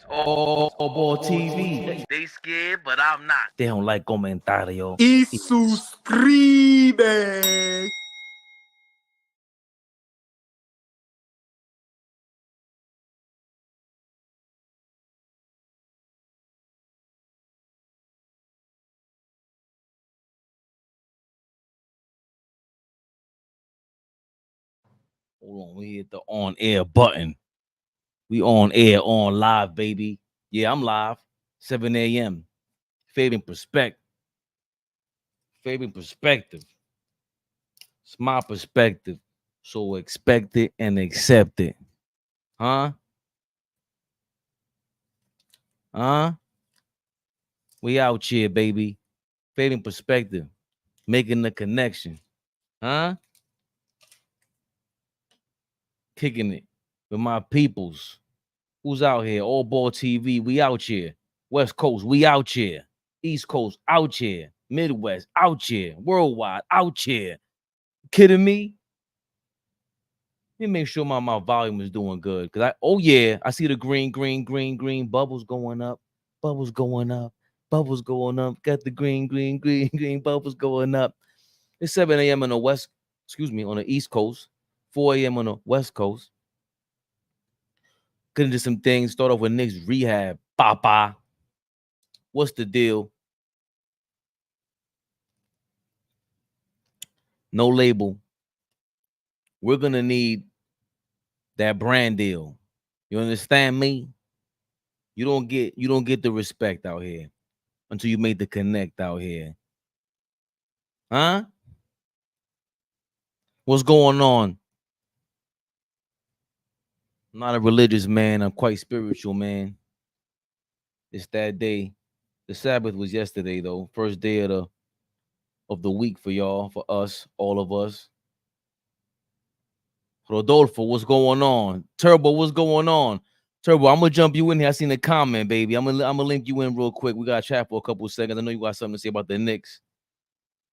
AllBall TV. They scared, but I'm not. They don't like comentario. Y suscribe. Hold on, we hit the on air button. We on air, on live, baby. Yeah, I'm live. 7 a.m. Fabian Fabian perspective. It's my perspective. So expect it and accept it. Huh? Huh? We out here, baby. Fabian perspective. Making the connection. Huh? Kicking it with my peoples. Who's out here? AllBall TV. We out here. West Coast. We out here. East Coast. Out here. Midwest. Out here. Worldwide. Out here. Kidding me? Let me make sure my volume is doing good. Cause I see the green bubbles going up. Bubbles going up. Bubbles going up. Got the green bubbles going up. It's 7 a.m. on the on the East Coast. 4 a.m. on the West Coast. Get into some things. Start off with Knicks Rehab. Papa. What's the deal? No label. We're gonna need that brand deal. You understand me? You don't get the respect out here until you make the connect out here. Huh? What's going on? I'm not a religious man. I'm quite spiritual, man. It's that day. The Sabbath was yesterday, though. First day of the week for y'all, for us, all of us. Rodolfo, what's going on? Turbo, what's going on? Turbo, I'm gonna jump you in here. I seen the comment, baby. I'm gonna link you in real quick. We got to chat for a couple of seconds. I know you got something to say about the Knicks.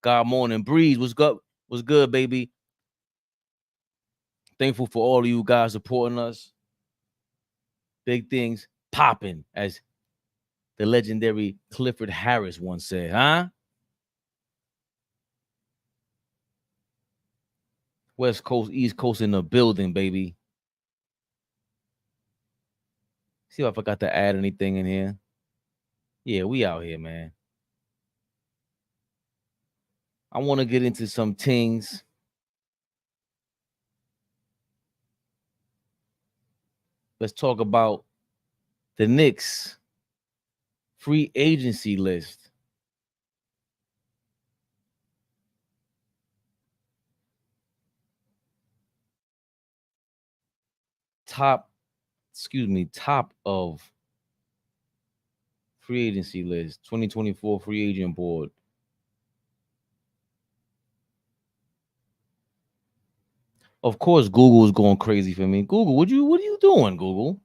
God morning, Breeze, what's good? What's good, baby? Thankful for all of you guys supporting us. Big things popping, as the legendary Clifford Harris once said, huh? West Coast, East Coast in the building, baby. See if I forgot to add anything in here. Yeah, we out here, man. I want to get into some things. Let's talk about the Knicks free agency list. Top of free agency list, 2024 free agent board. Of course, Google is going crazy for me. Google, what are you doing, Google?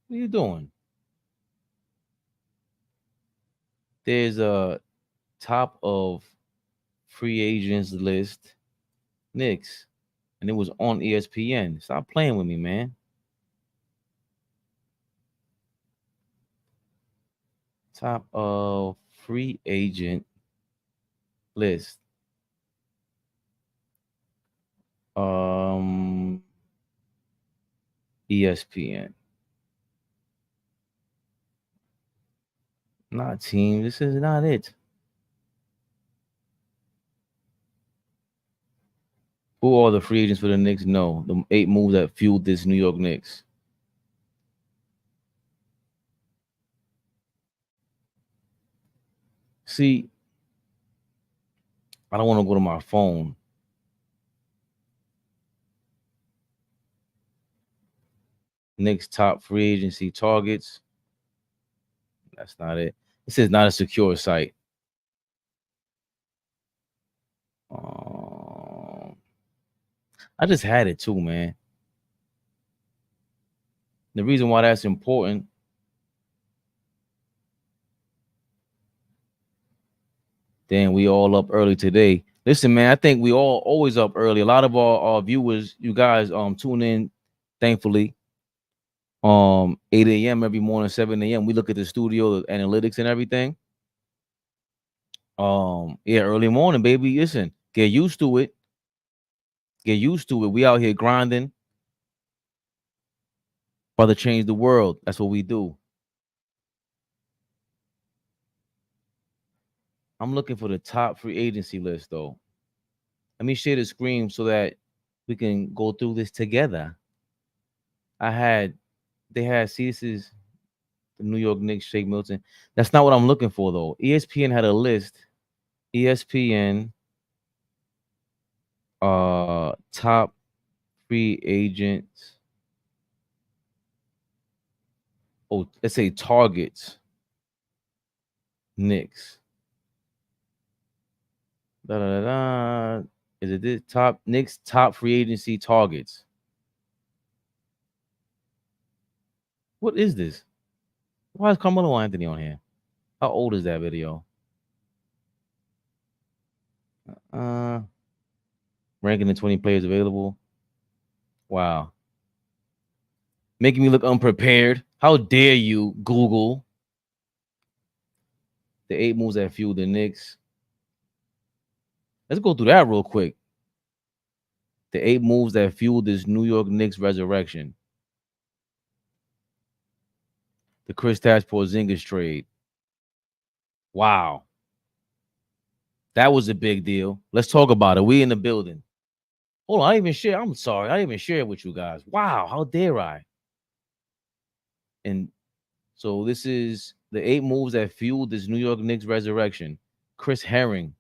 What are you doing? There's a top of free agents list, Knicks, and it was on ESPN. Stop playing with me, man. Top of free agent list. ESPN. Not team. This is not it. Who are the free agents for the Knicks? No, the 8 moves that fueled this New York Knicks. See, I don't want to go to my phone. Knicks top free agency targets. That's not it. This is not a secure site. I just had it too, man. The reason why that's important, then we all up early today. Listen, man, I think we all always up early. A lot of our viewers, you guys tune in, thankfully. 8 a.m. every morning, 7 a.m. We look at the studio, the analytics and everything. Yeah, early morning, baby. Listen, get used to it. Get used to it. We out here grinding. About to change the world. That's what we do. I'm looking for the top free agency list, though. Let me share the screen so that we can go through this together. They had, see, this is the New York Knicks, Shake Milton. That's not what I'm looking for, though. ESPN had a list. ESPN, top free agents. Oh, let's say targets. Knicks. Da, da, da, da. Is it this top Knicks top free agency targets? What is this? Why is Carmelo Anthony on here? How old is that video? Uh Ranking the 20 players available. Wow. Making me look unprepared. How dare you, Google? The 8 moves that fueled the Knicks. Let's go through that real quick. The 8 moves that fueled this New York Knicks resurrection. The Kristaps Porzingis trade. Wow. That was a big deal. Let's talk about it. We in the building. Hold on, I didn't even share. I'm sorry. I didn't even share it with you guys. Wow, how dare I? And so this is the 8 moves that fueled this New York Knicks resurrection. Chris Herring,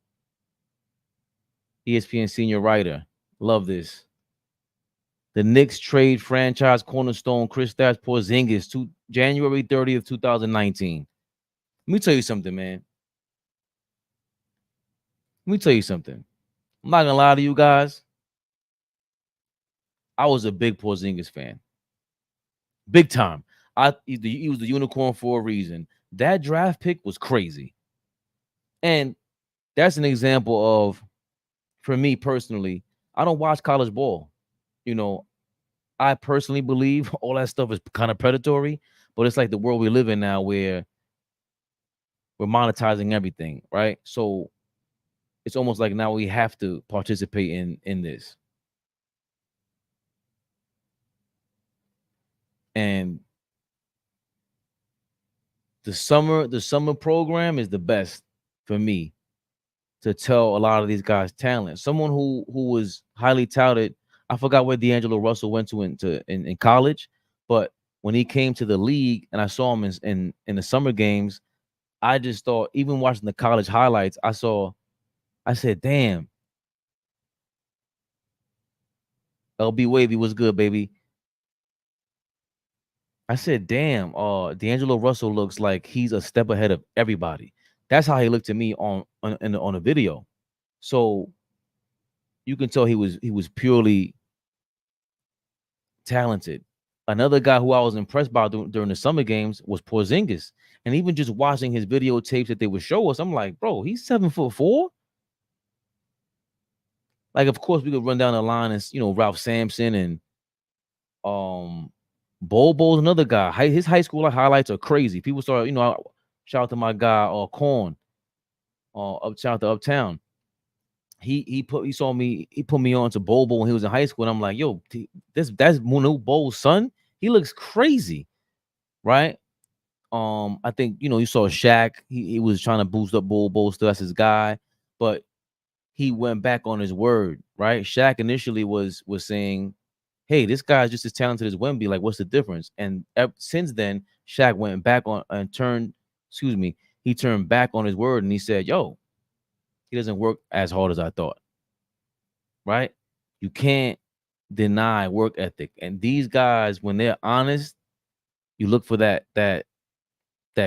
ESPN senior writer. Love this. The Knicks trade franchise cornerstone Kristaps Porzingis to January 30th, 2019. Let me tell you something, man. Let me tell you something. I'm not gonna lie to you guys. I was a big Porzingis fan. Big time. He was the unicorn for a reason. That draft pick was crazy. And that's an example of, for me personally, I don't watch college ball. You know, I personally believe all that stuff is kind of predatory, but it's like the world we live in now where we're monetizing everything, right? So it's almost like now we have to participate in this. And the summer program is the best for me to tell a lot of these guys talent. Someone who was highly touted. I forgot where D'Angelo Russell went to in college, but when he came to the league and I saw him in the summer games, I just thought, even watching the college highlights, I said, damn, LB Wavy was good, baby. I said, damn, D'Angelo Russell looks like he's a step ahead of everybody. That's how he looked to me on a video. So you can tell he was purely talented. Another guy who I was impressed by during the summer games was Porzingis. And even just watching his videotapes that they would show us, I'm like, bro, he's 7'4". Like, of course, we could run down the line and Ralph Sampson and Bobo's another guy. His high school highlights are crazy. People start, shout out to my guy Corn, shout out to Uptown. He put me on to Bobo when he was in high school, and I'm like, yo, that's Munu Bo's son. He looks crazy, right? I think you saw Shaq. He was trying to boost up Bobo, still that's his guy, but he went back on his word, right? Shaq initially was saying, hey, this guy's just as talented as Wemby. Like, what's the difference? And since then, Shaq went back on and he turned back on his word and he said, yo, he doesn't work as hard as I thought, right? You can't deny work ethic. And these guys, when they're honest, you look for that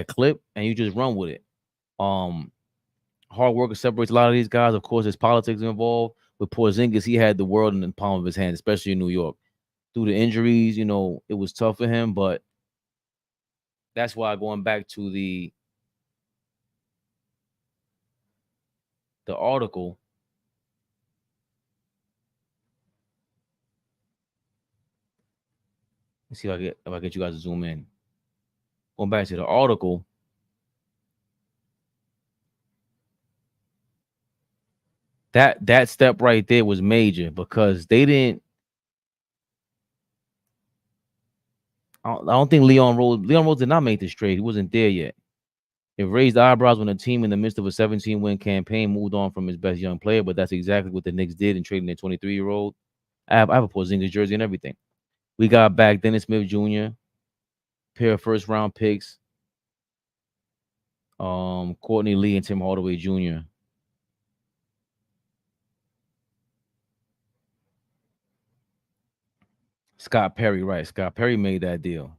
clip and you just run with it. Hard work separates a lot of these guys. Of course, there's politics involved. With Porzingis, he had the world in the palm of his hand, especially in New York. Through the injuries, it was tough for him, but that's why, going back to the article, Let's see if I get you guys to zoom in. Going back to the article. That step right there was major because they didn't. I don't think Leon Rose did not make this trade. He wasn't there yet. It raised eyebrows when a team in the midst of a 17-win campaign moved on from its best young player, but that's exactly what the Knicks did in trading their 23-year-old. I have a Porzingis jersey and everything. We got back Dennis Smith Jr., pair of first-round picks, Courtney Lee and Tim Hardaway Jr. Scott Perry, right? Scott Perry made that deal.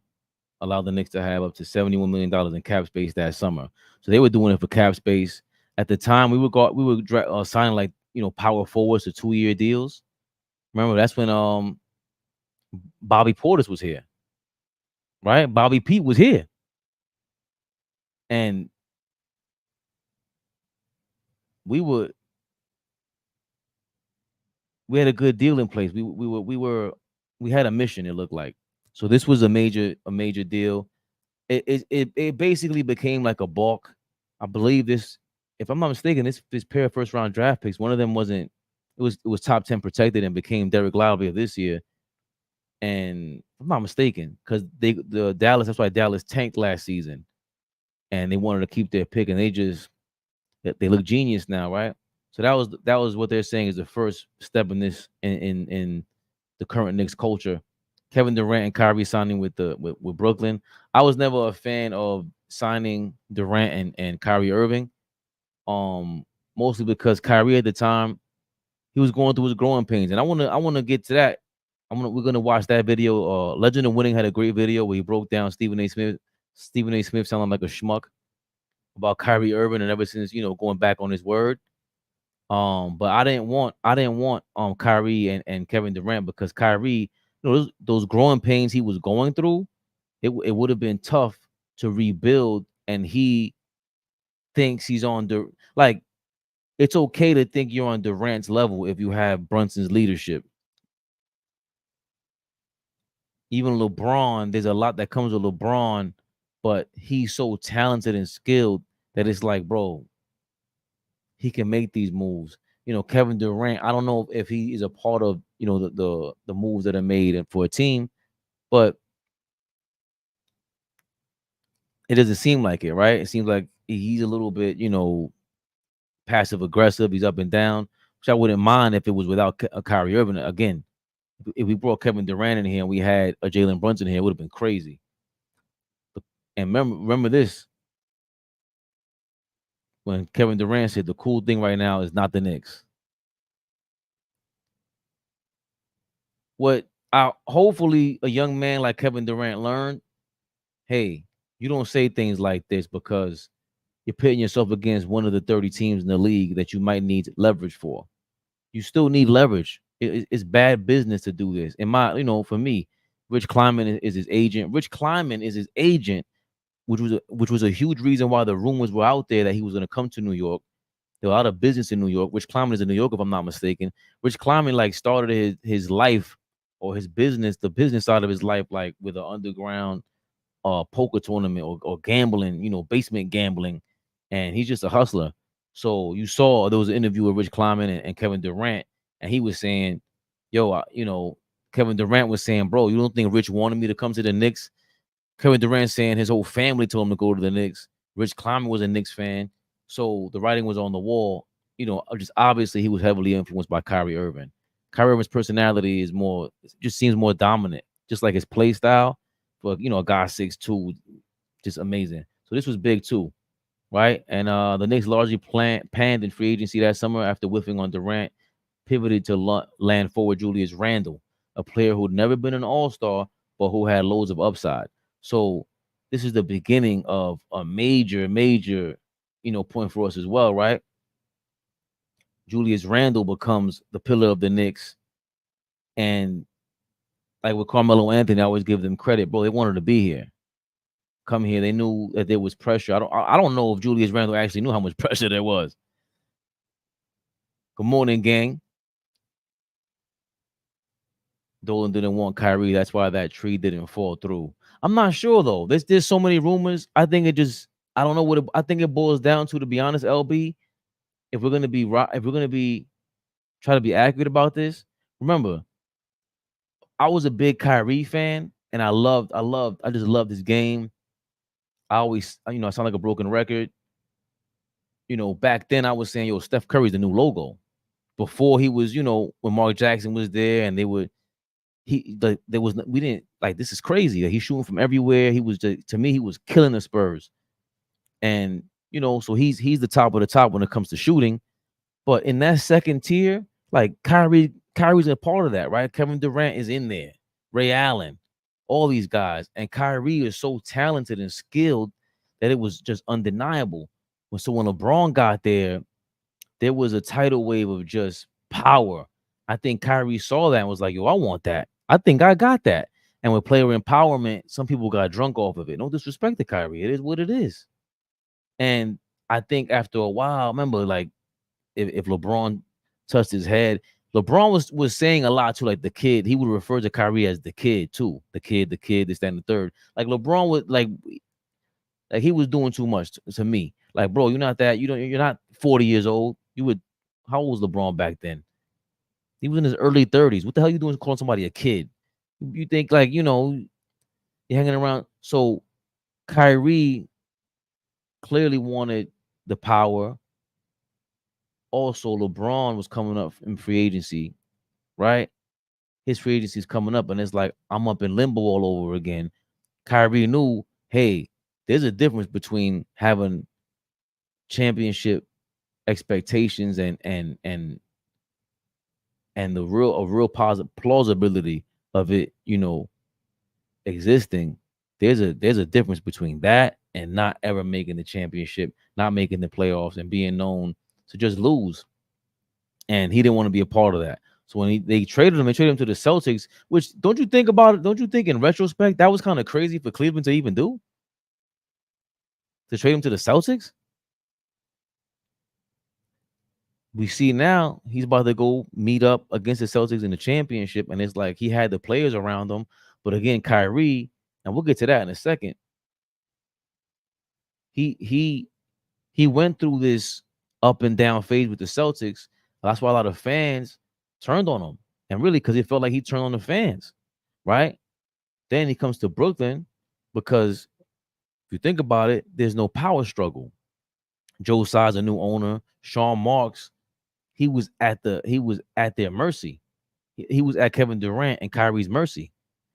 Allowed the Knicks to have up to $71 million in cap space that summer. So they were doing it for cap space. At the time, we were signing like power forwards to 2-year deals. Remember, that's when Bobby Portis was here, right? Bobby Pete was here, and we had a good deal in place. We had a mission. It looked like so. This was a major deal. It basically became like a balk. I believe this, if I'm not mistaken, this pair of first round draft picks, one of them wasn't. It was top 10 protected and became Derek Lively of this year. And if I'm not mistaken, because that's why Dallas tanked last season, and they wanted to keep their pick, and they look genius now, right? So that was what they're saying is the first step in this in the current Knicks culture. Kevin Durant and Kyrie signing with Brooklyn. I was never a fan of signing Durant and Kyrie Irving, mostly because Kyrie at the time he was going through his growing pains, and I want to get to that. We're gonna watch that video. Legend of Winning had a great video where he broke down Stephen A. Smith sounding like a schmuck about Kyrie Irving, and ever since going back on his word. But I didn't want Kyrie and Kevin Durant because Kyrie, those growing pains he was going through, it would have been tough to rebuild, and he thinks he's on the like. It's okay to think you're on Durant's level if you have Brunson's leadership. Even LeBron, there's a lot that comes with LeBron, but he's so talented and skilled that it's like, bro, he can make these moves. Kevin Durant, I don't know if he is a part of, the moves that are made and for a team, but it doesn't seem like it, right? It seems like he's a little bit, passive aggressive. He's up and down, which I wouldn't mind if it was without Kyrie Irving. Again, if we brought Kevin Durant in here and we had a Jalen Brunson here, it would have been crazy. And remember this, when Kevin Durant said the cool thing right now is not the Knicks. What hopefully a young man like Kevin Durant learned, hey, you don't say things like this because you're pitting yourself against one of the 30 teams in the league that you might need leverage for. You still need leverage. It's bad business to do this. For me, Rich Kleiman is his agent. Rich Kleiman is his agent, which was a huge reason why the rumors were out there that he was going to come to New York. There were a lot of business in New York. Rich Kleiman is in New York, if I'm not mistaken. Rich Kleiman started his life or his business, the business side of his life, like with an underground poker tournament or gambling, basement gambling, and he's just a hustler. So you saw there was an interview with Rich Kleiman and Kevin Durant, and he was saying, "Yo, Kevin Durant was saying, bro, you don't think Rich wanted me to come to the Knicks?" Kevin Durant saying his whole family told him to go to the Knicks. Rich Kleiman was a Knicks fan, so the writing was on the wall. Just obviously he was heavily influenced by Kyrie Irving. Kyrie Irving's personality just seems more dominant, just like his play style. For a guy 6'2", just amazing. So this was big too, right? And the Knicks largely panned in free agency that summer after whiffing on Durant, pivoted to land forward Julius Randle, a player who'd never been an All-Star but who had loads of upside. So this is the beginning of a major point for us as well, right? Julius Randle becomes the pillar of the Knicks, and like with Carmelo Anthony, I always give them credit, bro. They wanted to be here, come here. They knew that there was pressure. I don't know if Julius Randle actually knew how much pressure there was. Good morning, gang. Dolan didn't want Kyrie. That's why that tree didn't fall through. I'm not sure though. There's so many rumors. I think it just I don't know what I think it boils down to be honest, LB. If we're gonna be if we're gonna be try to be accurate about this, remember, I was a big Kyrie fan and I just loved his game. I always I sound like a broken record. Back then I was saying, yo, Steph Curry's the new logo. Before he was, when Mark Jackson was there and they would there was we didn't like this is crazy. He's shooting from everywhere. He was just, to me, he was killing the Spurs. And so he's the top of the top when it comes to shooting. But in that second tier, like Kyrie's a part of that, right? Kevin Durant is in there, Ray Allen, all these guys, and Kyrie is so talented and skilled that it was just undeniable. When LeBron got there was a tidal wave of just power. I think Kyrie saw that and was like, yo, I want that. I think I got that. And with player empowerment, some people got drunk off of it. No disrespect to Kyrie. It is what it is. And I think after a while, remember, like, if LeBron touched his head, LeBron was saying a lot to like the kid. He would refer to Kyrie as the kid too. The kid, this, that, and the third. Like LeBron would like he was doing too much to me. Like, bro, you're not 40 years old. How old was LeBron back then? He was in his early 30s. What the hell you doing calling somebody a kid? You think like, you're hanging around. So Kyrie clearly wanted the power. Also, LeBron was coming up in free agency, right? His free agency is coming up, and it's like I'm up in limbo all over again. Kyrie knew, hey, there's a difference between having championship expectations and the real positive plausibility of it, existing. There's a difference between that and not ever making the championship, not making the playoffs, and being known to just lose. And he didn't want to be a part of that. So when they traded him to the Celtics, which don't you think about it? Don't you think in retrospect that was kind of crazy for Cleveland to even do? To trade him to the Celtics? We see now he's about to go meet up against the Celtics in the championship, and it's like he had the players around him. But again, Kyrie, and we'll get to that in a second. He went through this up and down phase with the Celtics. That's why a lot of fans turned on him, and really because it felt like he turned on the fans, right? Then he comes to Brooklyn because if you think about it, there's no power struggle. Joe Tsai's a new owner. Sean Marks, he was at their mercy. He was at Kevin Durant and Kyrie's mercy,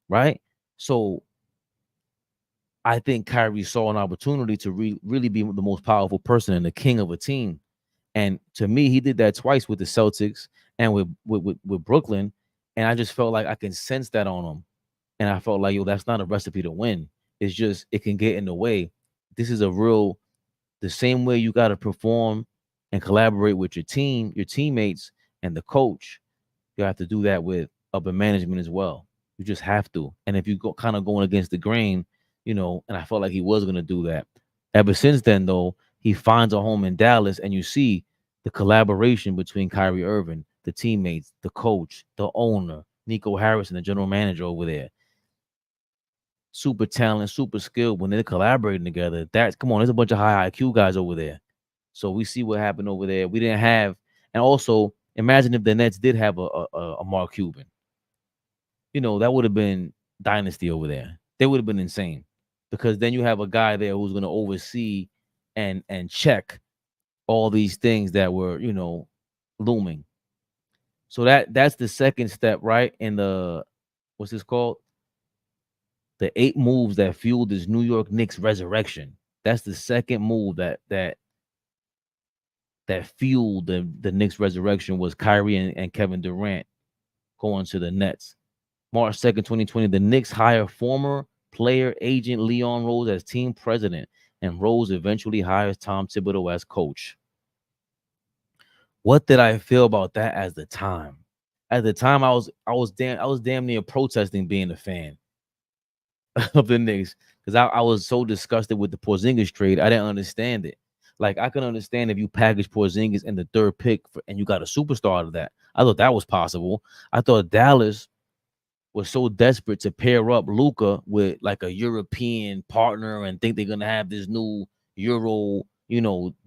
right? So I think Kyrie saw an opportunity to really be the most powerful person and the king of a team. And to me, he did that twice with the Celtics and with Brooklyn. And I just felt like I can sense that on him. And I felt like, yo, that's not a recipe to win. It's just it can get in the way. This is the same way you got to perform and collaborate with your team, your teammates, and the coach. You have to do that with upper management as well. You just have to. And if you go kind of going against the grain, and I felt like he was going to do that. Ever since then, though, he finds a home in Dallas, and you see the collaboration between Kyrie Irving, the teammates, the coach, the owner, Nico Harrison, the general manager over there. Super talent, super skilled when they're collaborating together. Come on, there's a bunch of high IQ guys over there. So we see what happened over there. We didn't have, and also imagine if the Nets did have a Mark Cuban. That would have been dynasty over there. They would have been insane because then you have a guy there who's going to oversee and check all these things that were, looming. So that's the second step, right? In the what's this called? The 8 moves that fueled this New York Knicks resurrection. That's the second move that fueled the Knicks resurrection was Kyrie and Kevin Durant going to the Nets. March 2nd, 2020, the Knicks hire former player agent Leon Rose as team president, and Rose eventually hires Tom Thibodeau as coach. What did I feel about that at the time? At the time, I was damn near protesting being a fan of the Knicks because I was so disgusted with the Porzingis trade. I didn't understand it. Like, I can understand if you package Porzingis in the 3rd pick and you got a superstar out of that. I thought that was possible. I thought Dallas was so desperate to pair up Luka with like a European partner and think they're gonna have this new Euro,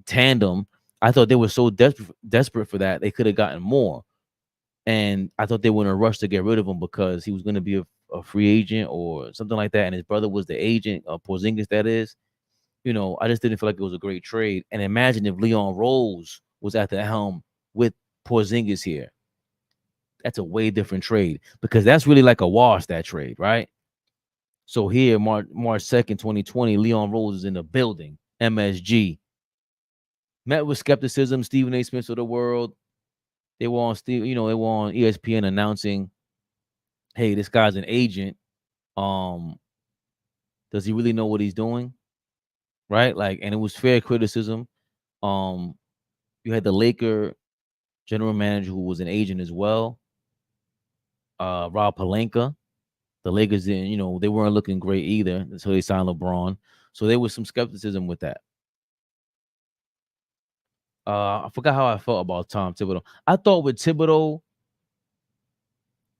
tandem. I thought they were so desperate for that they could have gotten more. And I thought they were in a rush to get rid of him because he was going to be a free agent or something like that. And his brother was the agent, Porzingis, that is. I just didn't feel like it was a great trade. And imagine if Leon Rose was at the helm with Porzingis here. That's a way different trade because that's really like a wash, that trade, right? So here, March 2nd, 2020, Leon Rose is in the building, MSG. Met with skepticism, Stephen A. Smith of the world. They were on ESPN announcing, hey, this guy's an agent. Does he really know what he's doing? Right? Like, and it was fair criticism. You had the Laker general manager who was an agent as well, Rob Pelinka. The Lakers didn't, they weren't looking great either until they signed LeBron. So there was some skepticism with that. I forgot how I felt about Tom Thibodeau. I thought with Thibodeau,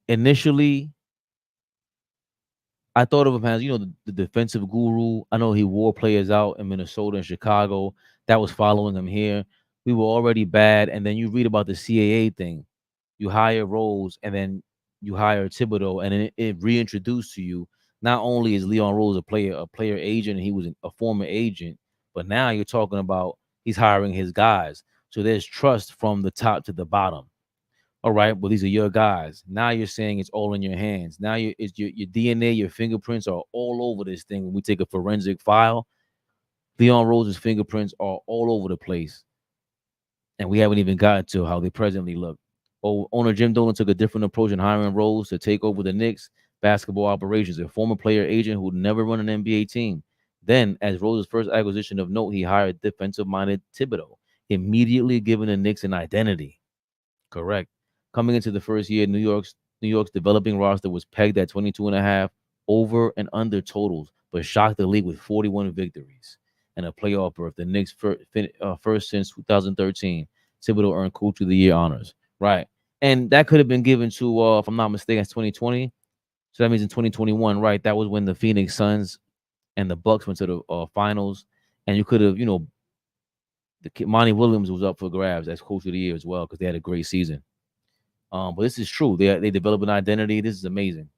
initially, I thought of him as, the defensive guru. I know he wore players out in Minnesota and Chicago. That was following him here. We were already bad. And then you read about the CAA thing. You hire Rose and then you hire Thibodeau, and it reintroduced to you. Not only is Leon Rose a player agent, and he was a former agent, but now you're talking about he's hiring his guys. So there's trust from the top to the bottom. All right, well, these are your guys. Now you're saying it's all in your hands. Now it's your DNA, your fingerprints are all over this thing. When we take a forensic file, Leon Rose's fingerprints are all over the place. And we haven't even gotten to how they presently look. Owner Jim Dolan took a different approach in hiring Rose to take over the Knicks basketball operations, a former player agent who'd never run an NBA team. Then, as Rose's first acquisition of note, he hired defensive-minded Thibodeau, immediately giving the Knicks an identity. Correct. Coming into the first year, New York's developing roster was pegged at 22.5 over and under totals, but shocked the league with 41 victories and a playoff berth. The Knicks first since 2013. Thibodeau earned Coach of the Year honors. Right. And that could have been given to, if I'm not mistaken, it's 2020. So that means in 2021, right? That was when the Phoenix Suns and the Bucks went to the finals. And you could have, Monty Williams was up for grabs as Coach of the Year as well because they had a great season. But this is true. They develop an identity. This is amazing.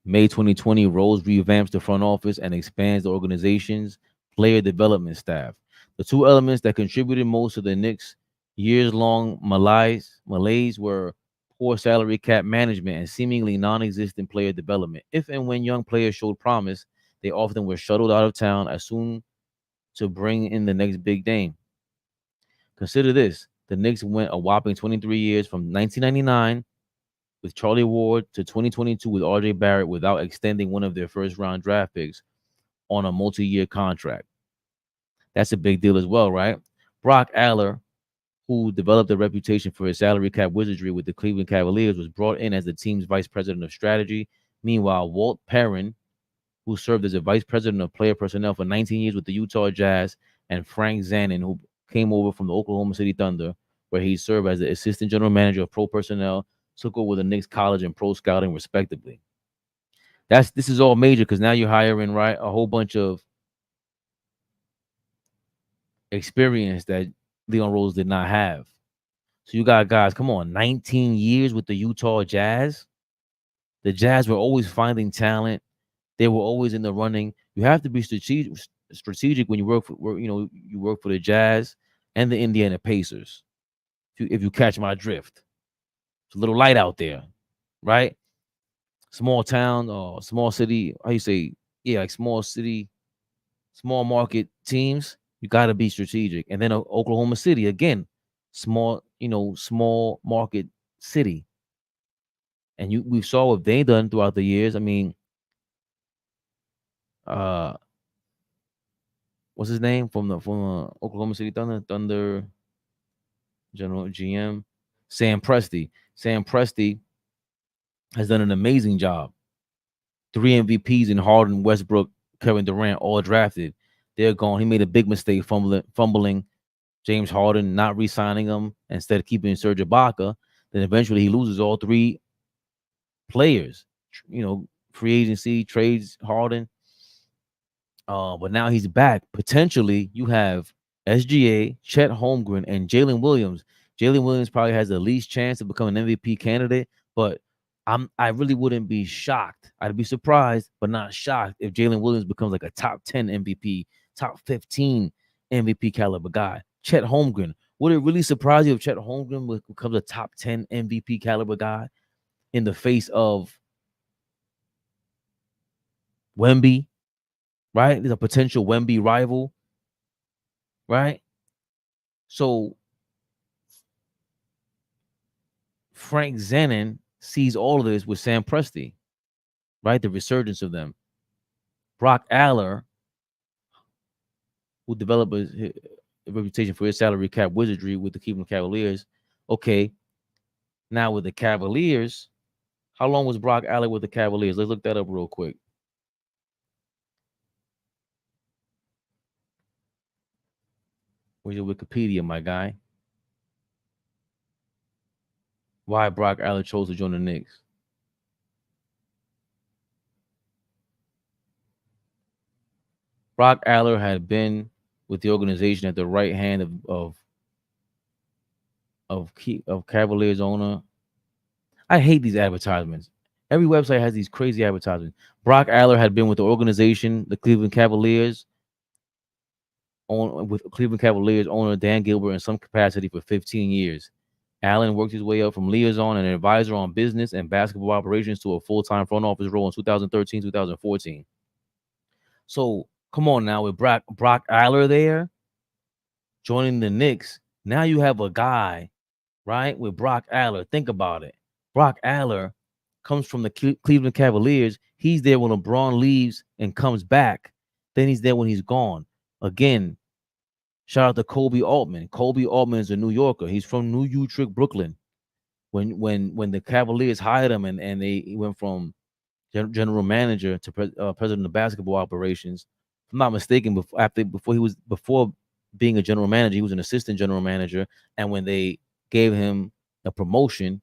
May 2020, Rose revamps the front office and expands the organization's player development staff. The two elements that contributed most to the Knicks' years-long malaise were poor salary cap management and seemingly non-existent player development. If and when young players showed promise, they often were shuttled out of town as soon to bring in the next big name. Consider this. The Knicks went a whopping 23 years from 1999 with Charlie Ward to 2022 with RJ Barrett without extending one of their first-round draft picks on a multi-year contract. That's a big deal as well, right? Brock Aller, who developed a reputation for his salary cap wizardry with the Cleveland Cavaliers, was brought in as the team's vice president of strategy. Meanwhile, Walt Perrin, who served as a vice president of player personnel for 19 years with the Utah Jazz, and Frank Zanin, who came over from the Oklahoma City Thunder, where he served as the assistant general manager of pro personnel, took over the Knicks college and pro scouting, respectively. This is all major because now you're hiring, right, a whole bunch of experience that Leon Rose did not have. So you got guys, come on, 19 years with the Utah Jazz. The Jazz were always finding talent. They were always in the running. You have to be strategic when you work for the Jazz and the Indiana Pacers. If you catch my drift, it's a little light out there, right? Small town or small city. How you say? Yeah, like small city, small market teams. You got to be strategic. And then Oklahoma City again, small market city. And we saw what they done throughout the years. I mean, what's his name from Oklahoma City Thunder general GM, Sam Presti. Sam Presti has done an amazing job. 3 MVPs in Harden, Westbrook, Kevin Durant, all drafted. They're gone. He made a big mistake fumbling James Harden not re-signing him instead of keeping Serge Ibaka, then eventually he loses all three players. Free agency, trades Harden. But now he's back. Potentially, you have SGA, Chet Holmgren, and Jalen Williams. Jalen Williams probably has the least chance of becoming an MVP candidate, but I really wouldn't be shocked. I'd be surprised, but not shocked if Jalen Williams becomes like a top 10 MVP, top 15 MVP caliber guy. Chet Holmgren. Would it really surprise you if Chet Holmgren becomes a top 10 MVP caliber guy in the face of Wemby, right? There's a potential Wemby rival, right? So Frank Zenon sees all of this with Sam Presti, right? The resurgence of them. Brock Aller, who developed a reputation for his salary cap wizardry with the Cleveland Cavaliers. Okay, now with the Cavaliers, how long was Brock Aller with the Cavaliers? Let's look that up real quick. Where's your Wikipedia, my guy? Why Brock Aller chose to join the Knicks? Brock Aller had been with the organization at the right hand of Cavaliers owner. I hate these advertisements. Every website has these crazy advertisements. Brock Aller had been with the organization, the Cleveland Cavaliers, with Cleveland Cavaliers owner Dan Gilbert in some capacity for 15 years. Allen worked his way up from liaison and advisor on business and basketball operations to a full-time front office role in 2013, 2014. So come on now, with Brock Aller there joining the Knicks, now you have a guy, right, with Brock Aller. Think about it. Brock Aller comes from the Cleveland Cavaliers. He's there when LeBron leaves and comes back. Then he's there when he's gone. Again, shout out to Kobe Altman. Kobe Altman is a New Yorker. He's from New Utrecht, Brooklyn. When the Cavaliers hired him and he went from general manager to president of basketball operations, if I'm not mistaken, before being a general manager, he was an assistant general manager. And when they gave him a promotion,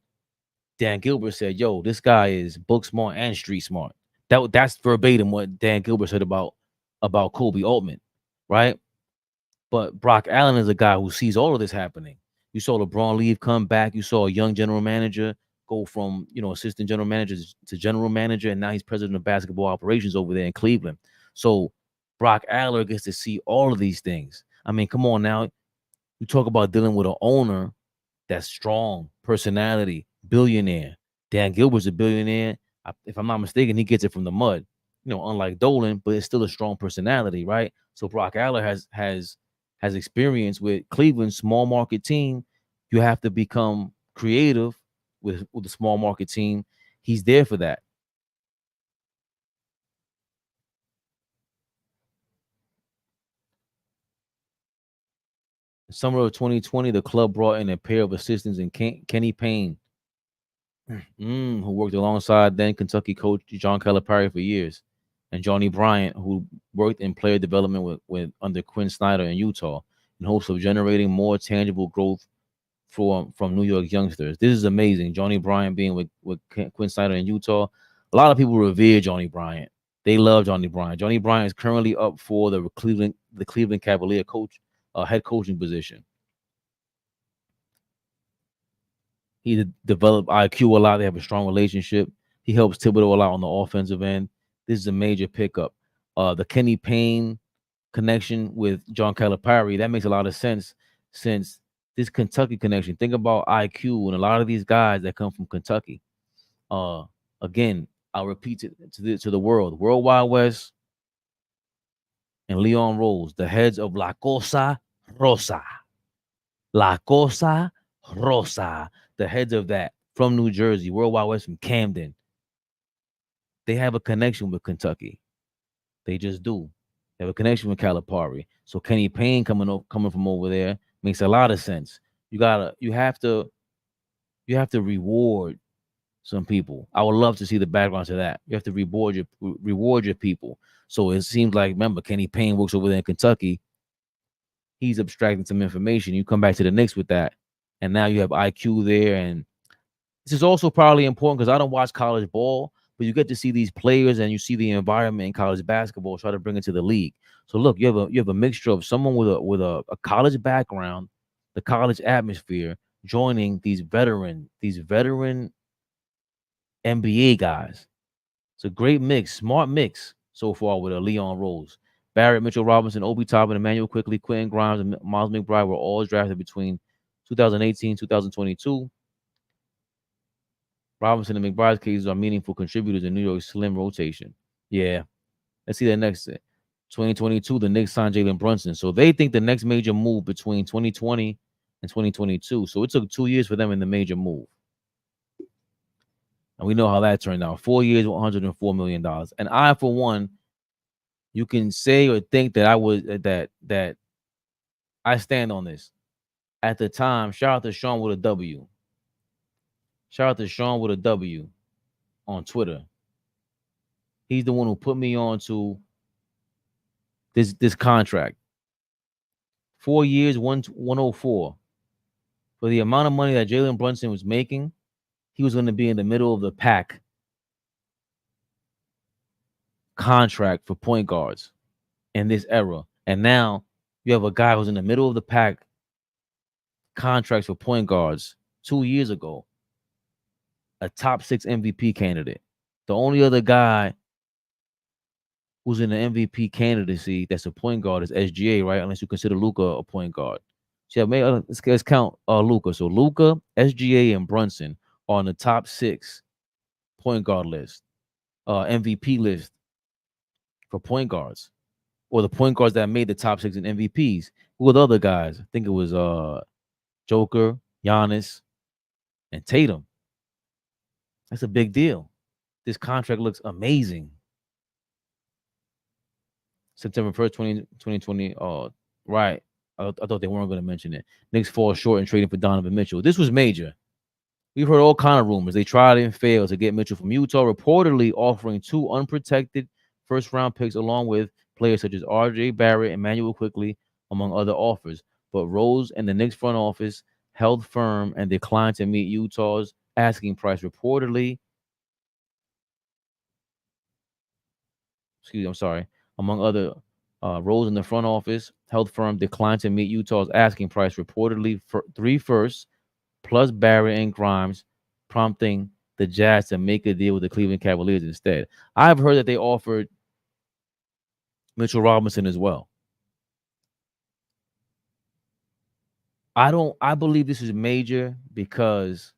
Dan Gilbert said, "Yo, this guy is book smart and street smart." That's verbatim what Dan Gilbert said about Kobe Altman, right? But Brock Allen is a guy who sees all of this happening. You saw LeBron leave, come back. You saw a young general manager go from assistant general manager to general manager, and now he's president of basketball operations over there in Cleveland. So Brock Aller gets to see all of these things. I mean, come on now. You talk about dealing with an owner that's strong, personality, billionaire. Dan Gilbert's a billionaire. If I'm not mistaken, he gets it from the mud. Unlike Dolan, but it's still a strong personality, right? So Brock Aller has experience with Cleveland's small market team. You have to become creative with a small market team. He's there for that. In summer of 2020, the club brought in a pair of assistants in Kenny Payne, who worked alongside then Kentucky coach John Calipari for years, and Johnny Bryant, who worked in player development with under Quinn Snyder in Utah, in hopes of generating more tangible growth from New York youngsters. This is amazing. Johnny Bryant being with Quinn Snyder in Utah. A lot of people revere Johnny Bryant. They love Johnny Bryant. Johnny Bryant is currently up for the Cleveland Cavalier head coaching position. He developed IQ a lot. They have a strong relationship. He helps Thibodeau a lot on the offensive end. This is a major pickup. The Kenny Payne connection with John Calipari, that makes a lot of sense since this Kentucky connection. Think about IQ and a lot of these guys that come from Kentucky. Again, I'll repeat it to the world. World Wide West and Leon Rose, the heads of La Cosa Rosa. La Cosa Rosa, the heads of that from New Jersey, World Wide West from Camden. They have a connection with Kentucky. They just do. They have a connection with Calipari. So Kenny Payne coming from over there makes a lot of sense. You have to reward some people. I would love to see the background to that. You have to reward your people. So it seems like, remember, Kenny Payne works over there in Kentucky. he's abstracting some information. You come back to the Knicks with that, and now you have IQ there. And this is also probably important because I don't watch college ball, but you get to see these players and you see the environment in college basketball, try to bring it to the league. So look, you have a mixture of someone with a college background, the college atmosphere, joining these veteran NBA guys. It's a great mix, smart mix so far with a Leon Rose. Barrett, Mitchell Robinson, Obi Toppin, Emmanuel Quickly, Quentin Grimes, and Miles McBride were all drafted between 2018 2022. Robinson and McBride's cases are meaningful contributors in New York's slim rotation. Yeah. Let's see that next. 2022, the Knicks signed Jalen Brunson. So they think the next major move between 2020 and 2022. So it took 2 years for them in the major move. And we know how that turned out. 4 years, $104 million. And I, for one, you can say or think that I was that I stand on this. At the time, shout out to Sean with a W. Shout out to Sean with a W on Twitter. He's the one who put me on to this contract. 4 years, 104. For the amount of money that Jalen Brunson was making, he was going to be in the middle of the pack contract for point guards in this era. And now you have a guy who's in the middle of the pack contracts for point guards 2 years ago, a top 6 MVP candidate. The only other guy who's in the MVP candidacy that's a point guard is SGA, right? Unless you consider Luka a point guard. So yeah, let's count Luka. So Luka, SGA, and Brunson are on the top 6 point guard list, MVP list for point guards, or the point guards that made the top 6 in MVPs. Who were the other guys? I think it was Joker, Giannis, and Tatum. That's a big deal. This contract looks amazing. September 1st, 2020. Oh, right. I thought they weren't going to mention it. Knicks fall short in trading for Donovan Mitchell. This was major. We've heard all kind of rumors. They tried and failed to get Mitchell from Utah, reportedly offering 2 unprotected first-round picks along with players such as R.J. Barrett and Emmanuel Quickly, among other offers. But Rose and the Knicks front office held firm and declined to meet Utah's asking price. Reportedly, among other, Rose in the front office held firm, declined to meet Utah's asking price. Reportedly, for 3 firsts plus Barrett and Grimes, prompting the Jazz to make a deal with the Cleveland Cavaliers instead. I've heard that they offered Mitchell Robinson as well. I believe this is major because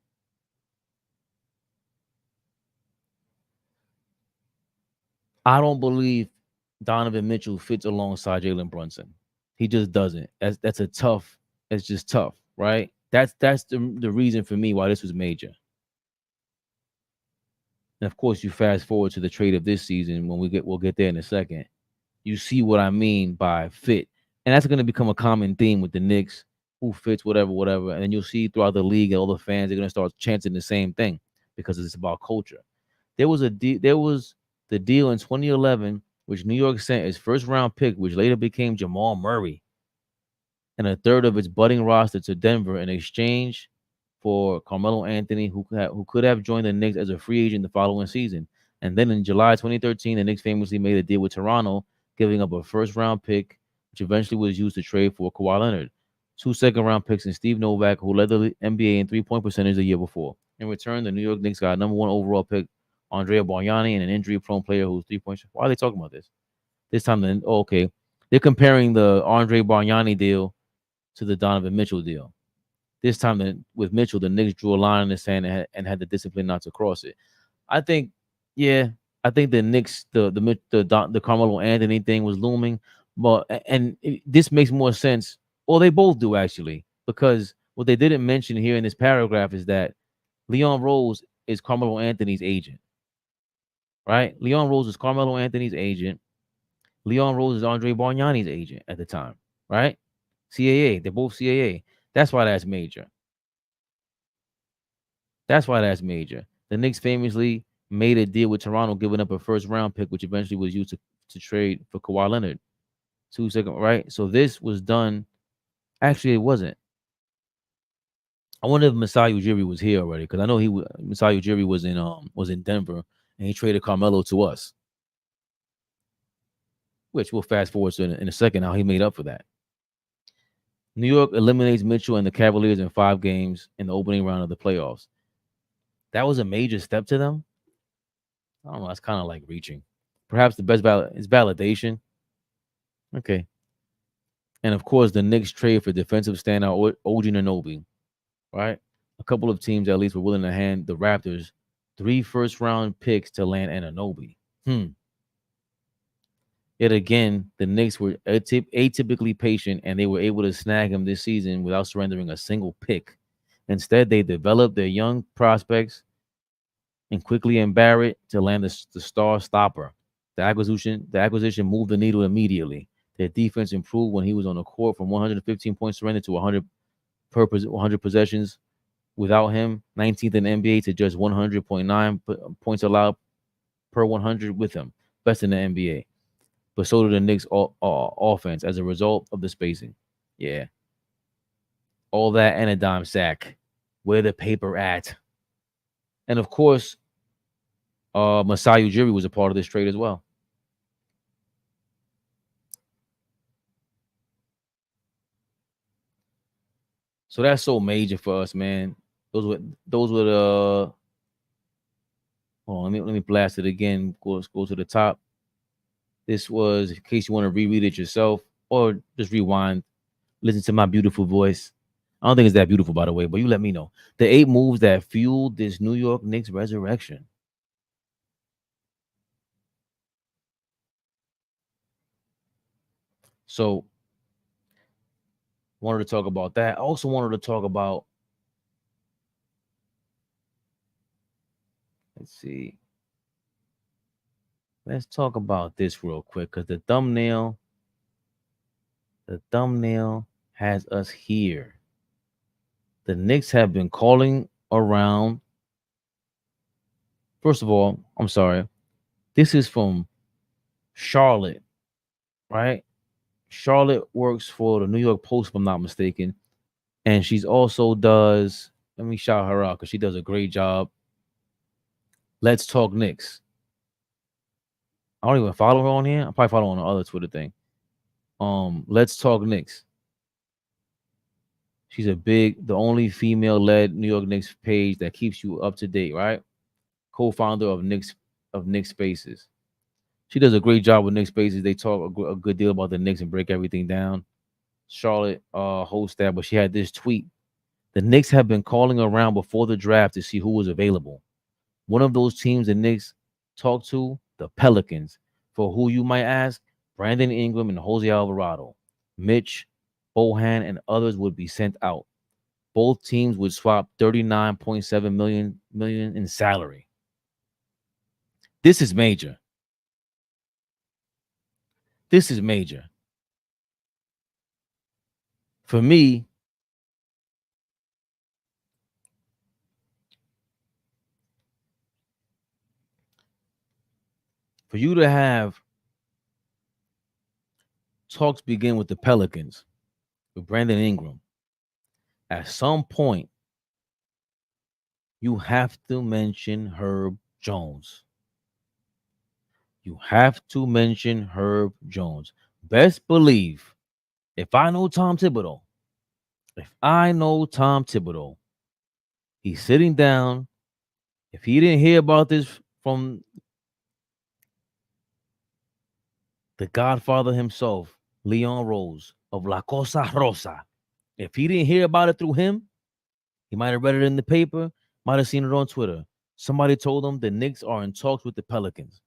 I don't believe Donovan Mitchell fits alongside Jalen Brunson. He just doesn't. That's just tough, right? That's the reason for me why this was major. And of course, you fast forward to the trade of this season when we'll get there in a second. You see what I mean by fit. And that's going to become a common theme with the Knicks, who fits, whatever. And then you'll see throughout the league, all the fans are going to start chanting the same thing because it's about culture. There was the deal in 2011, which New York sent its first-round pick, which later became Jamal Murray, and a third of its budding roster to Denver in exchange for Carmelo Anthony, who could have joined the Knicks as a free agent the following season. And then in July 2013, the Knicks famously made a deal with Toronto, giving up a first-round pick, which eventually was used to trade for Kawhi Leonard, 2 second-round picks, and Steve Novak, who led the NBA in three-point percentage the year before. In return, the New York Knicks got number 1 overall pick, Andrea Bargnani, and an injury-prone player who's 3-point. Why are they talking about this? This time, okay. They're comparing the Andre Bargnani deal to the Donovan Mitchell deal. This time, with Mitchell, the Knicks drew a line in the sand and had the discipline not to cross it. I think the Knicks, the Carmelo Anthony thing was looming, but this makes more sense. Well, they both do actually, because what they didn't mention here in this paragraph is that Leon Rose is Carmelo Anthony's agent, right? Leon Rose is Carmelo Anthony's agent. Leon Rose is Andre Bargnani's agent at the time, right? CAA. They're both CAA. That's why that's major. The Knicks famously made a deal with Toronto, giving up a first-round pick, which eventually was used to trade for Kawhi Leonard. 2 second, right? So this was done Actually, it wasn't. I wonder if Masai Ujiri was here already, because I know Masai Ujiri was in Denver, and he traded Carmelo to us, which we'll fast forward to in a second how he made up for that. New York eliminates Mitchell and the Cavaliers in 5 games in the opening round of the playoffs. That was a major step to them. I don't know. That's kind of like reaching. Perhaps the best is validation. Okay. And of course, the Knicks trade for defensive standout OG Anunoby, right? A couple of teams at least were willing to hand the Raptors 3 first-round picks to land Anunoby. Yet again, the Knicks were atypically patient, and they were able to snag him this season without surrendering a single pick. Instead, they developed their young prospects and quickly and Barrett to land the star stopper. The acquisition moved the needle immediately. Their defense improved when he was on the court from 115 points surrender to 100 possessions without him, 19th in the NBA to just 100.9 points allowed per 100 with him, best in the NBA. But so did the Knicks offense as a result of the spacing. Yeah, all that and a dime sack. Where the paper at? And of course, Masai Ujiri was a part of this trade as well. So that's so major for us, man. Those were the. Hold on, let me blast it again. Go to the top. This was, in case you want to reread it yourself or just rewind, listen to my beautiful voice. I don't think it's that beautiful, by the way, but you let me know. The 8 moves that fueled this New York Knicks resurrection. So, wanted to talk about that. I also wanted to talk about, let's see. Let's talk about this real quick because the thumbnail has us here. The Knicks have been calling around. First of all, I'm sorry. This is from Charlotte, right? Charlotte works for the New York Post, if I'm not mistaken. And she's also does, let me shout her out because she does a great job. Let's Talk Knicks. I don't even follow her on here. I probably follow her on the other Twitter thing. Let's Talk Knicks. She's the only female-led New York Knicks page that keeps you up to date, right? Co-founder of Knicks Spaces. She does a great job with Knicks Spaces. They talk a good deal about the Knicks and break everything down. Charlotte hosts that, but she had this tweet. The Knicks have been calling around before the draft to see who was available. One of those teams the Knicks talked to, the Pelicans, for who you might ask, Brandon Ingram and Jose Alvarado. Mitch, Bohan, and others would be sent out. Both teams would swap 39.7 million in salary. This is major. This is major. For me, for you to have talks begin with the Pelicans, with Brandon Ingram, at some point, you have to mention Herb Jones. You have to mention Herb Jones. Best believe, if I know Tom Thibodeau, he's sitting down. If he didn't hear about this from the Godfather himself, Leon Rose of La Cosa Rosa, if he didn't hear about it through him, he might have read it in the paper, might have seen it on Twitter. Somebody told him the Knicks are in talks with the Pelicans.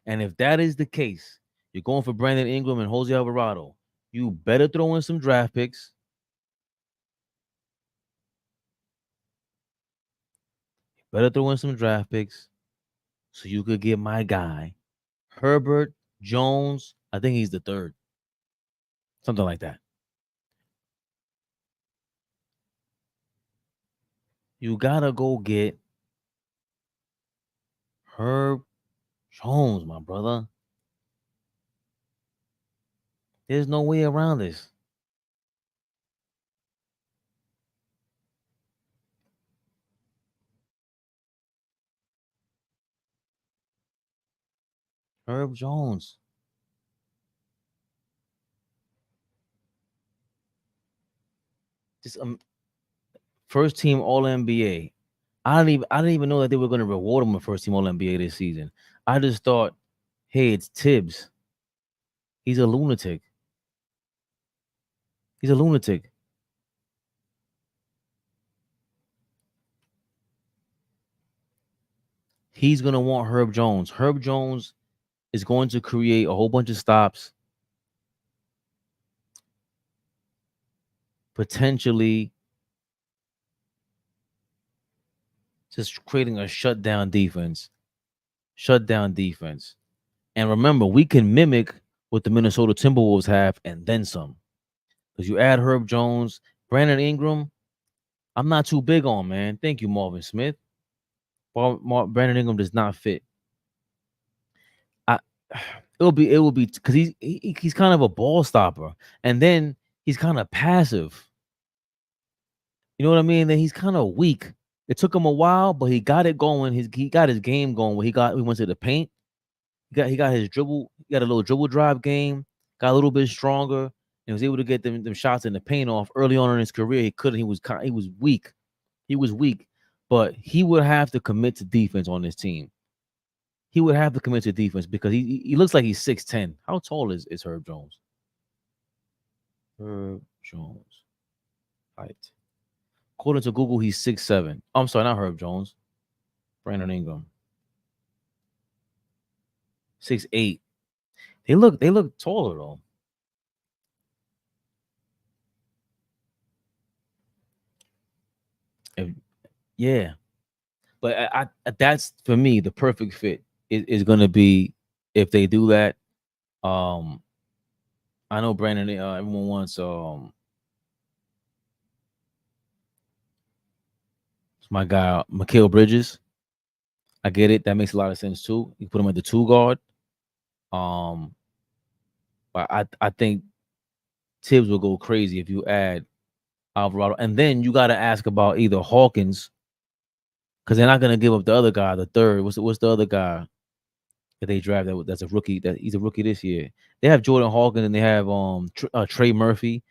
And if that is the case, you're going for Brandon Ingram and Jose Alvarado. You better throw in some draft picks. So you could get my guy, Herbert Jones. I think he's the third. Something like that. You gotta go get Herb Jones, my brother. There's no way around this. Herb Jones. Just first team All NBA. I didn't even know that they were going to reward him with first team All NBA this season. I just thought, hey, it's Tibbs. He's a lunatic. He's a lunatic. He's gonna want Herb Jones. Herb Jones is going to create a whole bunch of stops, potentially just creating a shutdown defense. Shutdown defense. And remember, we can mimic what the Minnesota Timberwolves have and then some. Because you add Herb Jones, Brandon Ingram, I'm not too big on, man. Thank you, Marvin Smith. Brandon Ingram does not fit. I it will be because he's kind of a ball stopper, and then he's kind of passive. You know what I mean? Then he's kind of weak. It took him a while, but he got it going. He got his game going. Where he went to the paint. He got his dribble. He got a little dribble drive game. Got a little bit stronger, and was able to get them shots in the paint off early on in his career. He couldn't. He was weak. He was weak, but he would have to commit to defense on this team. He would have to commit to defense because he looks like he's 6'10". How tall is Herb Jones? Herb Jones height. According to Google, he's 6'7". I'm sorry, not Herb Jones. Brandon Ingram. 6'8". They look taller though. Yeah. But I that's for me the perfect fit is going to be if they do that. I know Brandon. Everyone wants my guy Mikal Bridges. I get it. That makes a lot of sense too. You put him at the 2 guard. But I think Tibbs will go crazy if you add Alvarado, and then you got to ask about either Hawkins because they're not going to give up the other guy, the third. What's the other guy that they draft that's a rookie? That he's a rookie this year. They have Jordan Hawkins and they have Trey Murphy.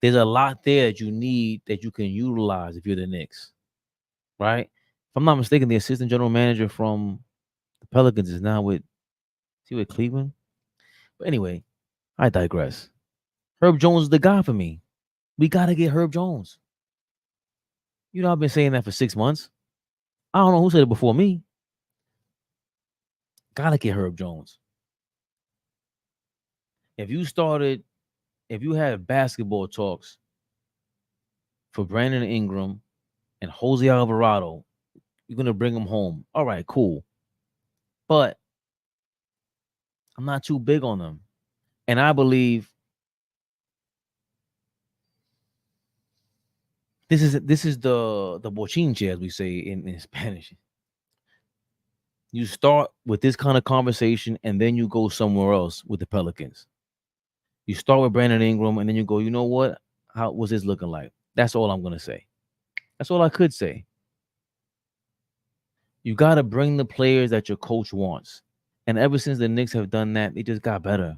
There's a lot there that you need that you can utilize if you're the Knicks, right? If I'm not mistaken, the assistant general manager from the Pelicans is now with Cleveland. But anyway, I digress. Herb Jones is the guy for me. We got to get Herb Jones. You know, I've been saying that for 6 months. I don't know who said it before me. Gotta get Herb Jones. If you had basketball talks for Brandon Ingram and Jose Alvarado, you're gonna bring them home. All right, cool. But I'm not too big on them. And I believe this is the bochinche, as we say in Spanish. You start with this kind of conversation and then you go somewhere else with the Pelicans. You start with Brandon Ingram and then you go, you know what? How was this looking like? That's all I'm gonna say. That's all I could say. You gotta bring the players that your coach wants. And ever since the Knicks have done that, they just got better.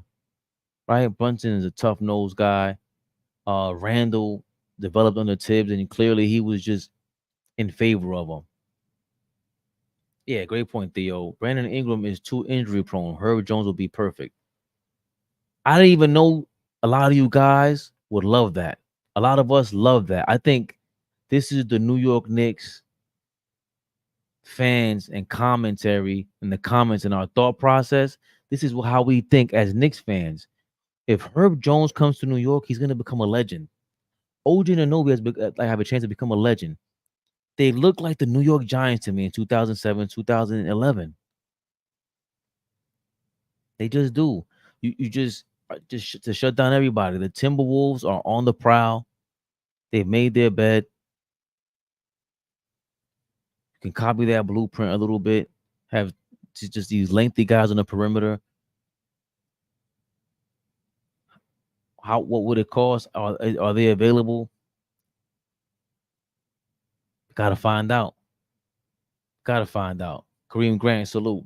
Right? Brunson is a tough nosed guy. Randall developed under Tibbs, and clearly he was just in favor of him. Yeah, great point, Theo. Brandon Ingram is too injury prone. Herb Jones will be perfect. I didn't even know a lot of you guys would love that. A lot of us love that. I think this is the New York Knicks fans and commentary in the comments and our thought process. This is how we think as Knicks fans. If Herb Jones comes to New York, he's going to become a legend. OG Anunoby has have a chance to become a legend. They look like the New York Giants to me in 2007, 2011. They just do. You just to shut down everybody. The Timberwolves are on the prowl. They've made their bed. You can copy that blueprint a little bit. Have just these lengthy guys on the perimeter. What would it cost? Are they available? Gotta find out. Gotta find out. Kareem Grant, salute.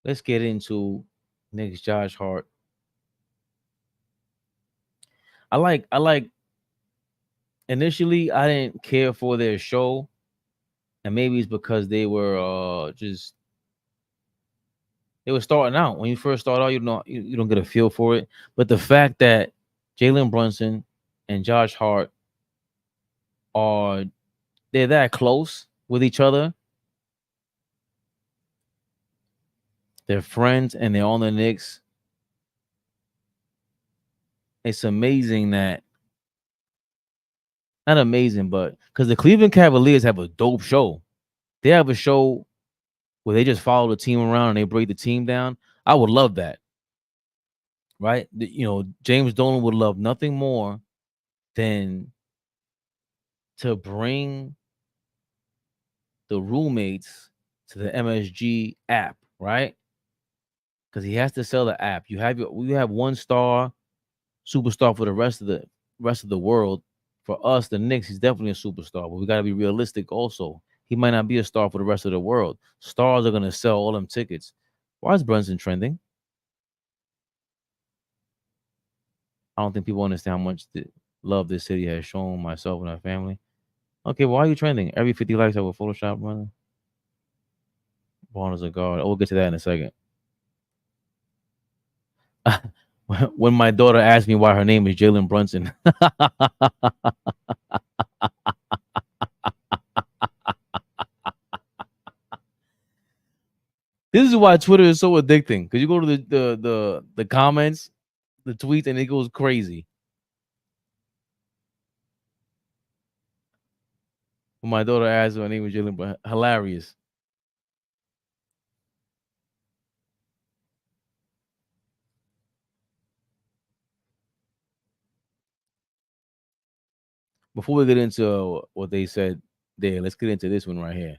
let's get into Knicks Josh Hart. I like initially I didn't care for their show, and maybe it's because they were they were starting out. When you first start out, you don't get a feel for it. But the fact that Jalen Brunson and Josh Hart are they're that close with each other. They're friends and they're on the Knicks. It's amazing that not amazing, but because the Cleveland Cavaliers have a dope show. They have a show where they just follow the team around and they break the team down. I would love that. Right? James Dolan would love nothing more than to bring the roommates to the MSG app, right? Because he has to sell the app. You have one star, superstar for the rest of the world. For us, the Knicks, he's definitely a superstar, but we gotta be realistic also. He might not be a star for the rest of the world. Stars are gonna sell all them tickets. Why is Brunson trending? I don't think people understand how much love this city has shown myself and our family. Okay, why are you trending? Every 50 likes I will Photoshop, brother. Born as a guard. We'll get to that in a second. When my daughter asked me why her name is Jalen Brunson. This is why Twitter is so addicting. Because you go to the comments, the tweets, and it goes crazy. When my daughter asked her name was Jalen Brunson, hilarious. Before we get into what they said there, let's get into this one right here.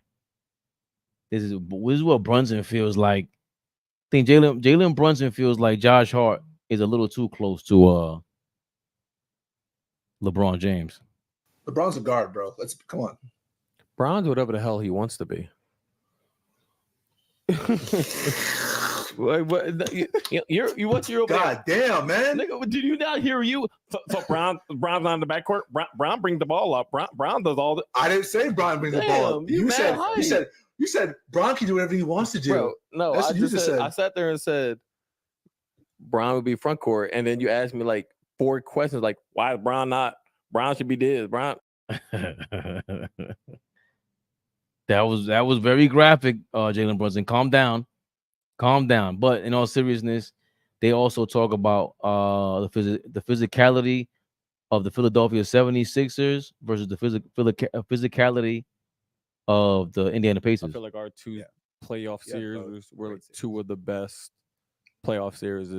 This is what Brunson feels like. I think Jalen Brunson feels like Josh Hart is a little too close to LeBron James. LeBron's a guard, bro. Let's come on. Bron's whatever the hell he wants to be. What's your God damn, man? Nigga, did you not hear you? So Brown's on the backcourt. Brown brings the ball up. Brown does all the. I didn't say Brown brings the ball up. You said Brown can do whatever he wants to do. Bro, no, That's what you just said. I sat there and said Brown would be front court, and then you asked me like 4 questions, like why is Brown not? Brown should be this. Brown. That was very graphic, Jalen Brunson. Calm down. But in all seriousness, they also talk about the physicality of the Philadelphia 76ers versus the physicality of the Indiana Pacers. I feel like our two playoff series were like 2 of the best playoff series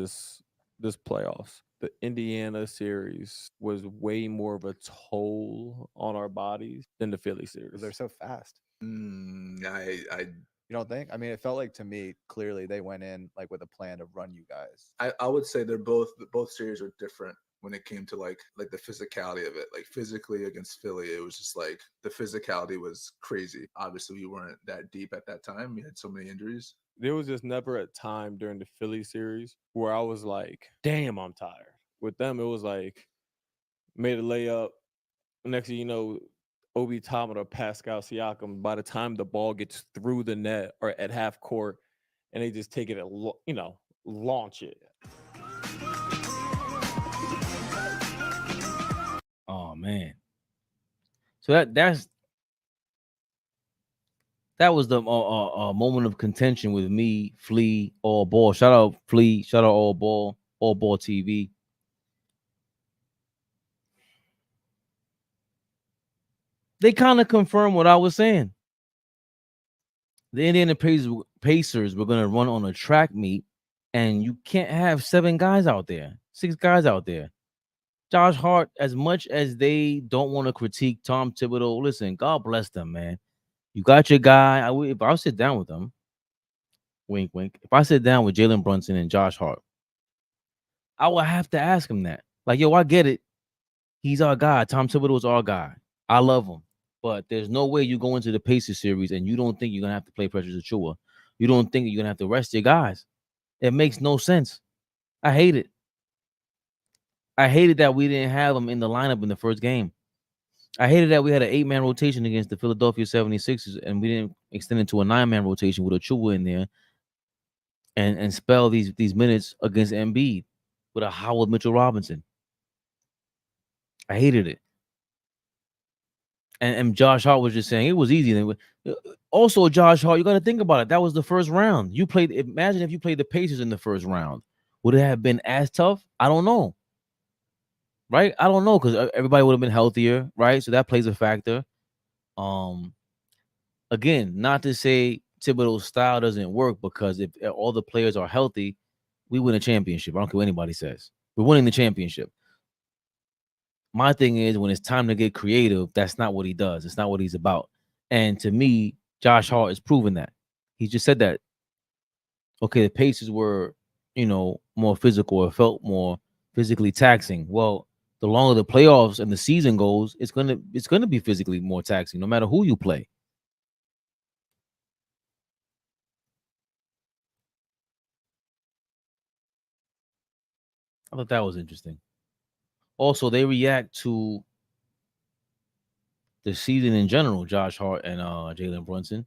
this playoffs. The Indiana series was way more of a toll on our bodies than the Philly series. They're so fast. You don't think? I mean, it felt like to me clearly they went in like with a plan to run you guys. I would say they're both series are different when it came to like the physicality of it. Like physically against Philly, it was just like the physicality was crazy. Obviously, we weren't that deep at that time. We had so many injuries. There was just never a time during the Philly series where I was like, damn, I'm tired. With them, it was like, made a layup. Next thing you know, Obi Toppin or Pascal Siakam, by the time the ball gets through the net or at half court, and they just take it and, launch it. Oh, man. So that was the moment of contention with me, Flea, AllBall. Shout out Flea. Shout out AllBall TV. They kind of confirmed what I was saying. The Indiana Pacers were going to run on a track meet, and you can't have 7 guys out there, 6 guys out there. Josh Hart, as much as they don't want to critique Tom Thibodeau, listen, God bless them, man. You got your guy. If I sit down with them, wink, wink. If I sit down with Jalen Brunson and Josh Hart, I will have to ask him that. Like, yo, I get it. He's our guy. Tom Thibodeau's our guy. I love him. But there's no way you go into the Pacers series and you don't think you're going to have to play Precious Achiuwa. you don't think you're gonna have to rest your guys. It makes no sense. I hate it. I hated that we didn't have them in the lineup in the first game. I hated that we had an 8-man rotation against the Philadelphia 76ers and we didn't extend it to a 9-man rotation with a Chua in there and spell these minutes against Embiid with a Howard Mitchell Robinson. I hated it. And Josh Hart was just saying it was easy. Also, Josh Hart, you got to think about it. That was the first round. You played. Imagine if you played the Pacers in the first round. Would it have been as tough? I don't know. Right? I don't know because everybody would have been healthier, right? So that plays a factor. Again, not to say Thibodeau's style doesn't work because if all the players are healthy, we win a championship. I don't care what anybody says. We're winning the championship. My thing is when it's time to get creative, that's not what he does. It's not what he's about. And to me, Josh Hart has proven that. He just said that. Okay, the Pacers were, more physical or felt more physically taxing. Well, the longer the playoffs and the season goes, it's gonna be physically more taxing, no matter who you play. I thought that was interesting. Also, they react to the season in general, Josh Hart and Jalen Brunson.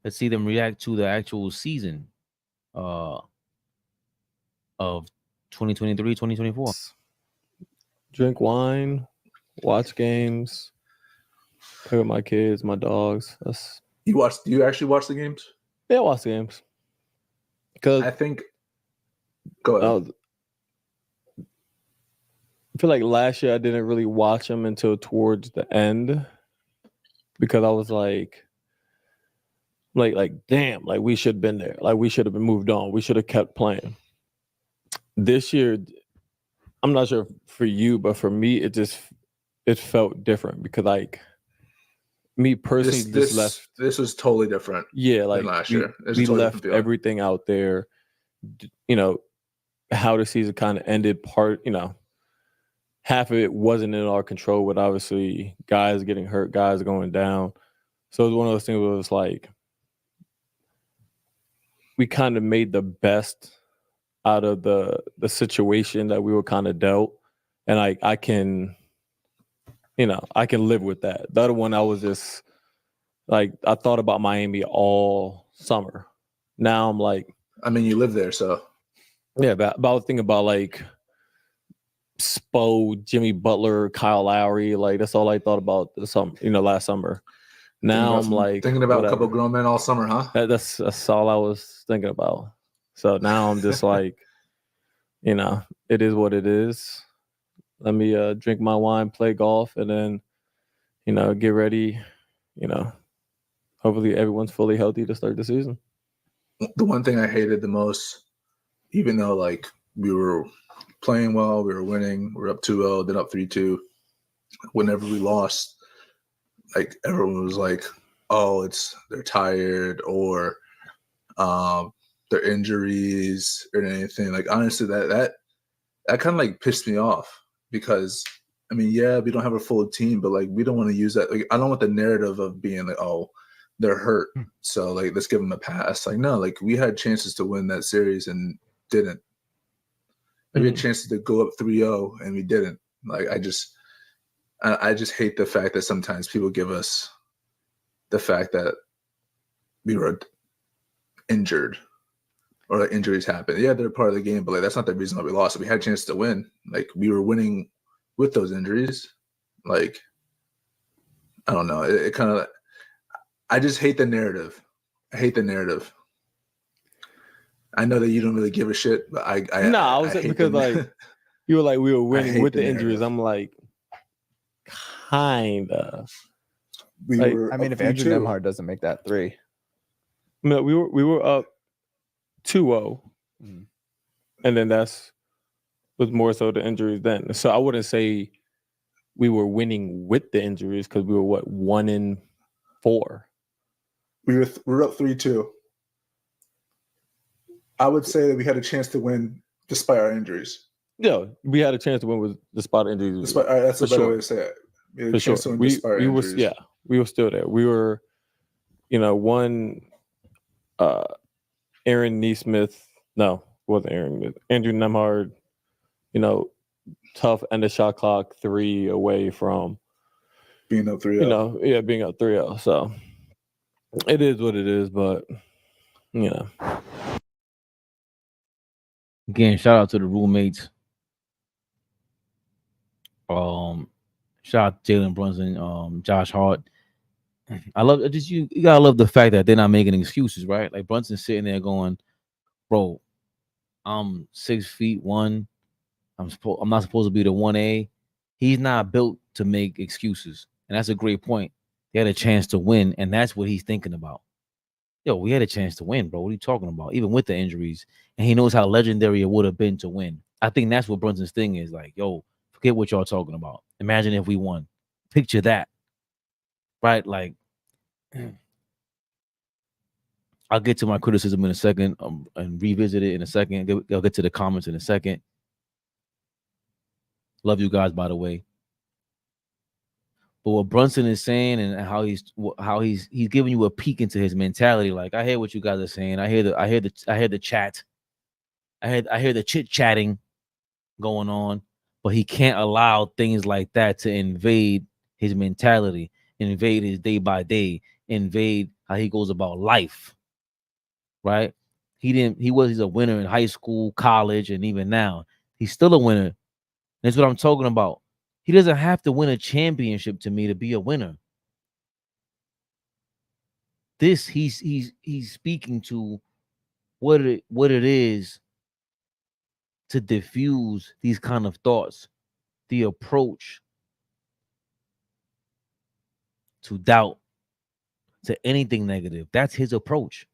Let's see them react to the actual season of 2023, 2024. Drink wine, watch games, play with my kids, my dogs. Do you actually watch the games? Yeah, I watch the games. Because I think go ahead. I feel like last year I didn't really watch them until towards the end because I was like damn, like we should have been there. Like we should have been moved on. We should have kept playing. This year, I'm not sure for you, but for me, it felt different because like me personally left. This was totally different. Yeah, like than last year. We left everything out there. How the season kind of ended. Half of it wasn't in our control, but obviously guys getting hurt, guys going down. So it was one of those things where it was like we kind of made the best out of the situation that we were kind of dealt. And I can live with that. The other one, I was just like, I thought about Miami all summer. Now I'm like, you live there, so. Yeah, but I was thinking about like Spo, Jimmy Butler, Kyle Lowry. Like that's all I thought about last summer. Now I'm like thinking about whatever. A couple grown men all summer, huh? That's all I was thinking about. So now I'm just like, it is what it is. Let me drink my wine, play golf, and then, get ready. Hopefully everyone's fully healthy to start the season. The one thing I hated the most, even though like we were playing well, we were winning, we were up 2-0, then up 3-2. Whenever we lost, like everyone was like, "Oh, they're tired," or their injuries or anything. Like honestly, that kind of like pissed me off because we don't have a full team, but like we don't want to use that. Like I don't want the narrative of being like, "Oh, they're hurt, so like let's give them a pass." Like no, like we had chances to win that series and didn't. We had chances to go up 3-0 and we didn't. Like I just hate the fact that sometimes people give us the fact that we were injured or like injuries happen. Yeah, they're part of the game, but like that's not the reason why we lost. We had a chance to win. Like we were winning with those injuries. Like I don't know. It kind of. I just hate the narrative. I hate the narrative. I know that you don't really give a shit, but I was because like you were like we were winning with the injuries. I'm like, kinda. If Andrew Nembhard doesn't make that 3, no, we were up 2-0, and then was more so the injuries then. So I wouldn't say we were winning with the injuries because we were 1-4. We were up 3-2. I would say that we had a chance to win despite our injuries. Yeah, we had a chance to win with despite injuries. That's a better way to say it. We had a chance to win despite our injuries. We were still there. We were, one Aaron Neesmith. No, it wasn't Aaron Neesmith. Andrew Nemhard, tough end of shot clock 3 away from being up 3-0. being up 3-0. So it is what it is, but Again, shout out to the roommates. Shout out to Jalen, Brunson, Josh Hart. I love just you gotta love the fact that they're not making excuses, right? Like Brunson's sitting there going, bro, I'm 6'1". I'm not supposed to be the 1A. He's not built to make excuses. And that's a great point. They had a chance to win, and that's what he's thinking about. Yo, we had a chance to win, bro. What are you talking about? Even with the injuries. And he knows how legendary it would have been to win. I think that's what Brunson's thing is. Like, yo, forget what y'all talking about. Imagine if we won. Picture that. Right? Like, I'll get to my criticism in a second and revisit it in a second. I'll get to the comments in a second. Love you guys, by the way. But what Brunson is saying and how he's giving you a peek into his mentality. Like, I hear what you guys are saying. I hear the chat. I hear the chit chatting going on. But he can't allow things like that to invade his mentality, invade his day by day, invade how he goes about life. Right? He's a winner in high school, college, and even now. He's still a winner. That's what I'm talking about. He doesn't have to win a championship to me to be a winner. He's speaking to what it is to diffuse these kind of thoughts, the approach to doubt, to anything negative. That's his approach.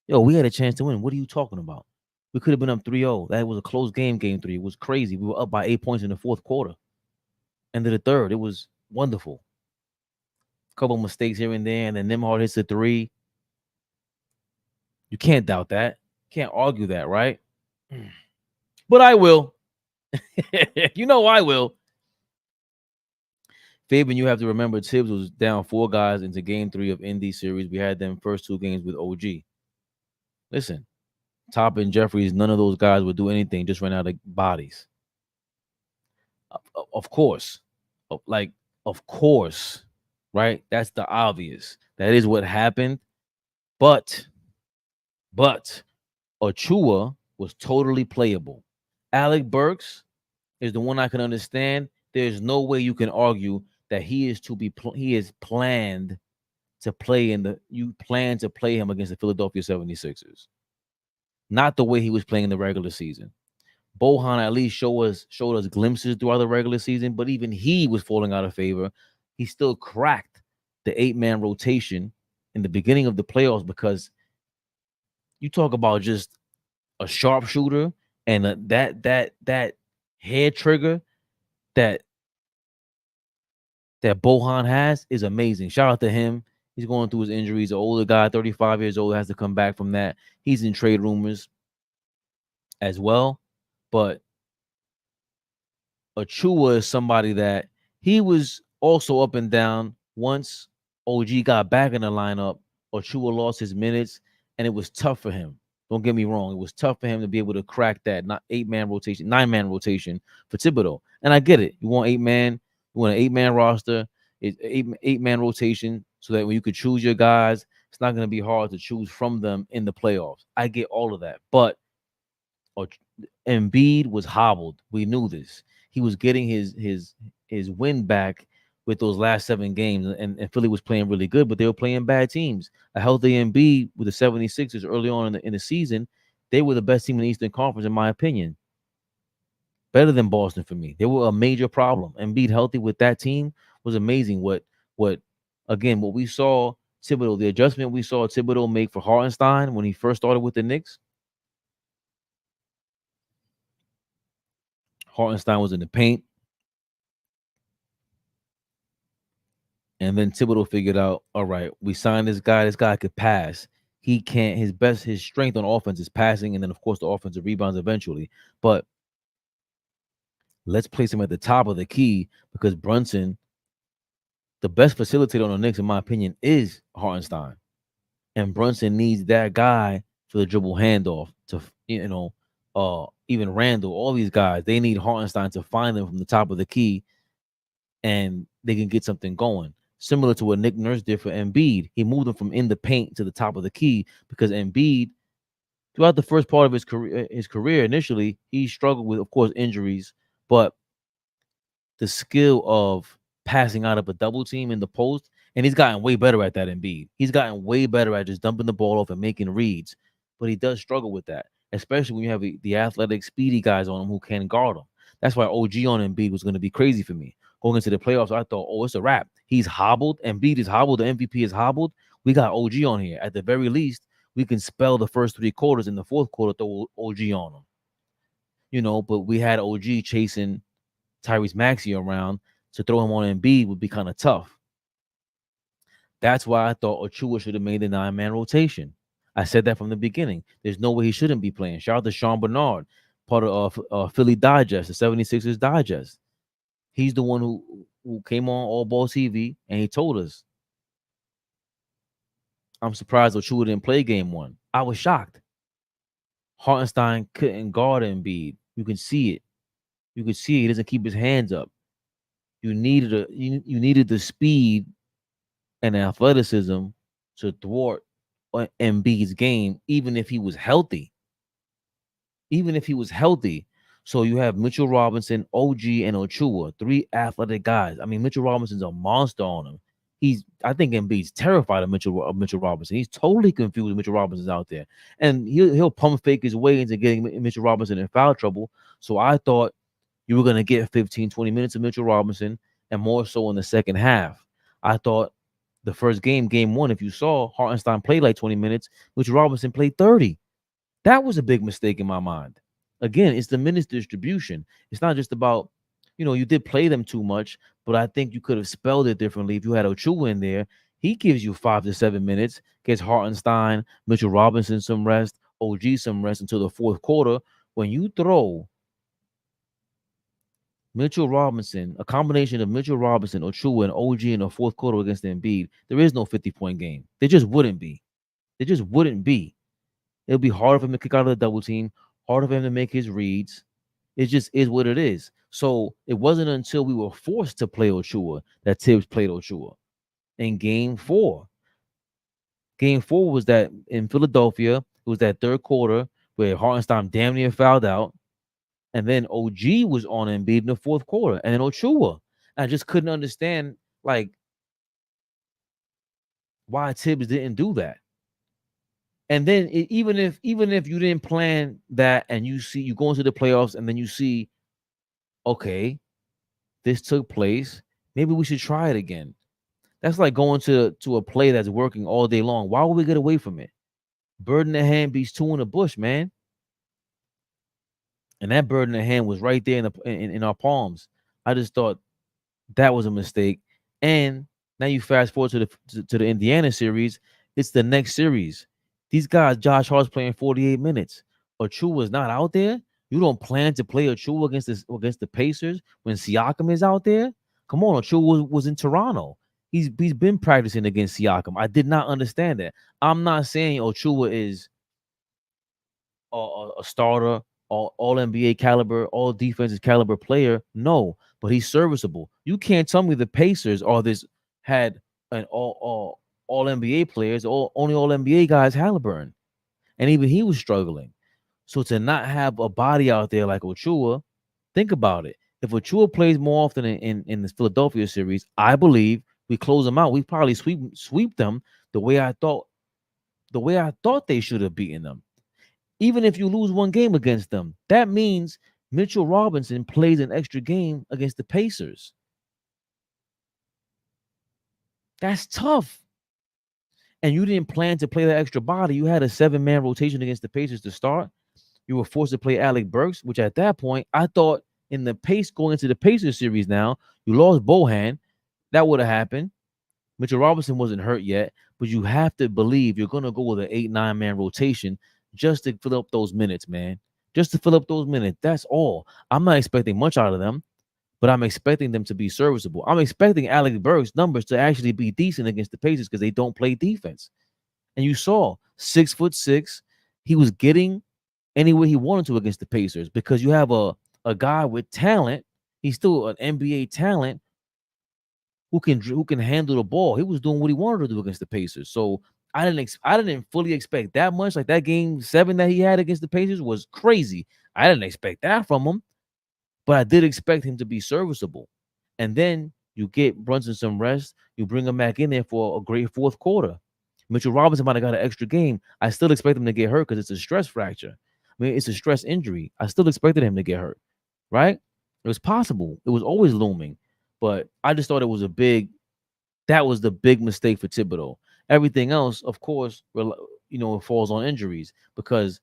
Yo, we had a chance to win. What are you talking about? We could have been up 3-0. That was a close game, game 3. It was crazy. We were up by 8 points in the fourth quarter. End of the third. It was wonderful. A couple mistakes here and there, and then Nemhard hits a 3. You can't doubt that. Can't argue that, right? But I will. You know I will. Fabian, you have to remember Tibbs was down 4 guys into game 3 of Indy series. We had them first 2 games with OG. Listen, Top and Jeffries, none of those guys would do anything, just ran out of bodies. Of course. Of course, right? That's the obvious. That is what happened. But Achua was totally playable. Alec Burks is the one I can understand. There's no way you can argue that he is planned to play you plan to play him against the Philadelphia 76ers. Not the way he was playing in the regular season. Bohan at least showed us glimpses throughout the regular season, but even he was falling out of favor. He still cracked the 8-man rotation in the beginning of the playoffs because you talk about just a sharpshooter and that head trigger that Bohan has is amazing. Shout out to him. He's going through his injuries. An older guy, 35 years old, has to come back from that. He's in trade rumors as well. But Achua is somebody that he was also up and down. Once OG got back in the lineup, Achua lost his minutes, and it was tough for him. Don't get me wrong. It was tough for him to be able to crack that 9-man rotation for Thibodeau. And I get it. You want 8-man, you want an 8-man roster, it's 8-man rotation, so that when you could choose your guys, it's not going to be hard to choose from them in the playoffs. I get all of that. But Embiid was hobbled. We knew this. He was getting his win back with those last 7 games, and Philly was playing really good, but they were playing bad teams. A healthy Embiid with the 76ers early on in the season, they were the best team in the Eastern Conference, in my opinion. Better than Boston for me. They were a major problem. Embiid healthy with that team was amazing. What we saw Thibodeau, the adjustment we saw Thibodeau make for Hartenstein when he first started with the Knicks. Hartenstein was in the paint. And then Thibodeau figured out, all right, we signed this guy. This guy could pass. He can't. His strength on offense is passing, and then of course the offensive rebounds eventually. But let's place him at the top of the key because Brunson, the best facilitator on the Knicks, in my opinion, is Hartenstein. And Brunson needs that guy for the dribble handoff to, even Randall, all these guys, they need Hartenstein to find them from the top of the key and they can get something going. Similar to what Nick Nurse did for Embiid. He moved him from in the paint to the top of the key because Embiid, throughout the first part of his career initially, he struggled with, of course, injuries, but the skill of passing out of a double team in the post, and he's gotten way better at that. Embiid, he's gotten way better at just dumping the ball off and making reads, but he does struggle with that, especially when you have the athletic, speedy guys on him who can guard him. That's why OG on Embiid was going to be crazy for me. Going into the playoffs, I thought, oh, it's a wrap. He's hobbled. Embiid is hobbled. The MVP is hobbled. We got OG on here. At the very least, we can spell the first 3 quarters. In the fourth quarter, throw OG on him. But we had OG chasing Tyrese Maxey around, to throw him on Embiid would be kind of tough. That's why I thought Achua should have made the 9-man rotation. I said that from the beginning. There's no way he shouldn't be playing. Shout out to Sean Bernard, part of Philly Digest, the 76ers Digest. He's the one who came on AllBall TV, and he told us. I'm surprised Achua didn't play game 1. I was shocked. Hartenstein couldn't guard Embiid. You can see it. You can see he doesn't keep his hands up. You needed the speed and athleticism to thwart Embiid's game, even if he was healthy. So you have Mitchell Robinson, OG, and Achua, 3 athletic guys. I mean, Mitchell Robinson's a monster on him. I think Embiid's terrified of Mitchell Robinson. He's totally confused when Mitchell Robinson's out there, and he'll pump fake his way into getting Mitchell Robinson in foul trouble. So I thought you were going to get 15, 20 minutes of Mitchell Robinson, and more so in the second half. I thought the first game 1, if you saw, Hartenstein played like 20 minutes, Mitchell Robinson played 30. That was a big mistake in my mind. Again, it's the minutes distribution. It's not just about, you did play them too much, but I think you could have spelled it differently if you had Achua in there. He gives you 5 to 7 minutes, gets Hartenstein, Mitchell Robinson some rest, OG some rest until the fourth quarter. When you throw Mitchell Robinson, a combination of Mitchell Robinson, Achua, and OG in the fourth quarter against Embiid, there is no 50-point game. There just wouldn't be. It'll be harder for him to kick out of the double team, harder for him to make his reads. It just is what it is. So it wasn't until we were forced to play Achua that Tibbs played Achua. In game 4. Game 4 was that in Philadelphia. It was that third quarter where Hartenstein damn near fouled out. And then OG was on Embiid in the fourth quarter. And then Achua. I just couldn't understand, why Tibbs didn't do that. And then even if you didn't plan that, and you go into the playoffs and then you see, okay, this took place, maybe we should try it again. That's like going to a play that's working all day long. Why would we get away from it? Bird in the hand beats 2 in the bush, man. And that bird in the hand was right there in our palms. I just thought that was a mistake. And now you fast forward to the Indiana series. It's the next series. These guys, Josh Hart's playing 48 minutes. Achua was not out there. You don't plan to play Achua against the Pacers when Siakam is out there? Come on, Achua was in Toronto. He's been practicing against Siakam. I did not understand that. I'm not saying Achua is a starter, all NBA caliber, all defensive caliber player. No, but he's serviceable. You can't tell me the Pacers had an all NBA players, only all NBA guys, Halliburton, and even he was struggling. So to not have a body out there like Achua, think about it. If Achua plays more often in this Philadelphia series, I believe we close them out. We probably sweep them the way I thought they should have beaten them. Even if you lose one game against them, that means Mitchell Robinson plays an extra game against the Pacers. That's tough. And you didn't plan to play that extra body. You had a 7-man rotation against the Pacers to start. You were forced to play Alec Burks, which at that point, I thought in the pace going into the Pacers series now, you lost Bohan. That would have happened. Mitchell Robinson wasn't hurt yet, but you have to believe you're going to go with an 8-9-man rotation just to fill up those minutes, man. Just to fill up those minutes. That's all. I'm not expecting much out of them, but I'm expecting them to be serviceable. I'm expecting Alec Burks' numbers to actually be decent against the Pacers because they don't play defense. And you saw 6'6", he was getting anywhere he wanted to against the Pacers because you have a guy with talent. He's still an NBA talent who can handle the ball. He was doing what he wanted to do against the Pacers. So I didn't fully expect that much. Like that game 7 that he had against the Pacers was crazy. I didn't expect that from him, but I did expect him to be serviceable. And then you get Brunson some rest. You bring him back in there for a great fourth quarter. Mitchell Robinson might have got an extra game. I still expect him to get hurt because it's a stress fracture. I mean, it's a stress injury. I still expected him to get hurt, right? It was possible. It was always looming. But I just thought that was the big mistake for Thibodeau. Everything else, of course, it falls on injuries because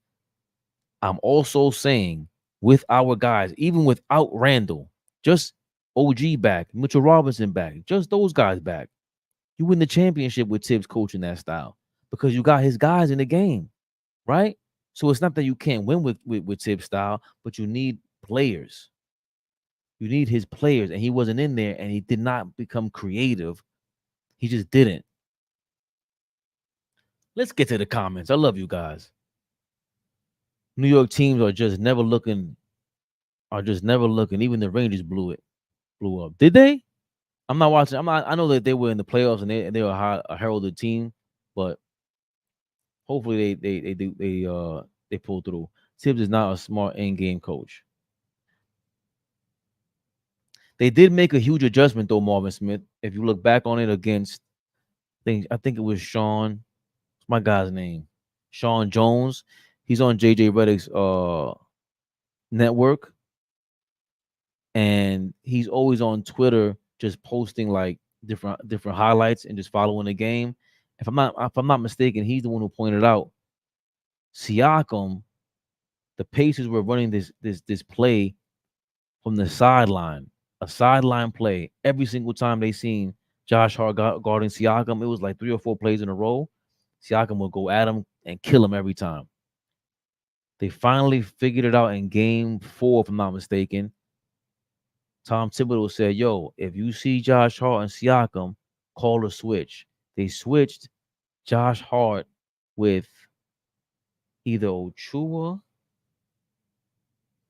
I'm also saying with our guys, even without Randall, just OG back, Mitchell Robinson back, just those guys back, you win the championship with Tibbs coaching that style because you got his guys in the game, right? So it's not that you can't win with Tibbs style, but you need players. You need his players, and he wasn't in there, and he did not become creative. He just didn't. Let's get to the comments. I love you guys. New York teams are just never looking. Even the Rangers blew up. Did they? I'm not watching. I know that they were in the playoffs and they were a heralded team, but hopefully they pull through. Tibbs is not a smart in-game coach. They did make a huge adjustment though, Marvin Smith. If you look back on it against, I think it was Sean. What's my guy's name? Sean Jones. He's on JJ Redick's network, and he's always on Twitter, just posting like different highlights and just following the game. If I'm not mistaken, he's the one who pointed out Siakam. The Pacers were running this play from the sideline, a sideline play every single time they seen Josh Hart guarding Siakam. It was like 3 or 4 plays in a row. Siakam would go at him and kill him every time. They finally figured it out in game 4, if I'm not mistaken. Tom Thibodeau said, yo, if you see Josh Hart and Siakam, call a switch. They switched Josh Hart with either Ochua.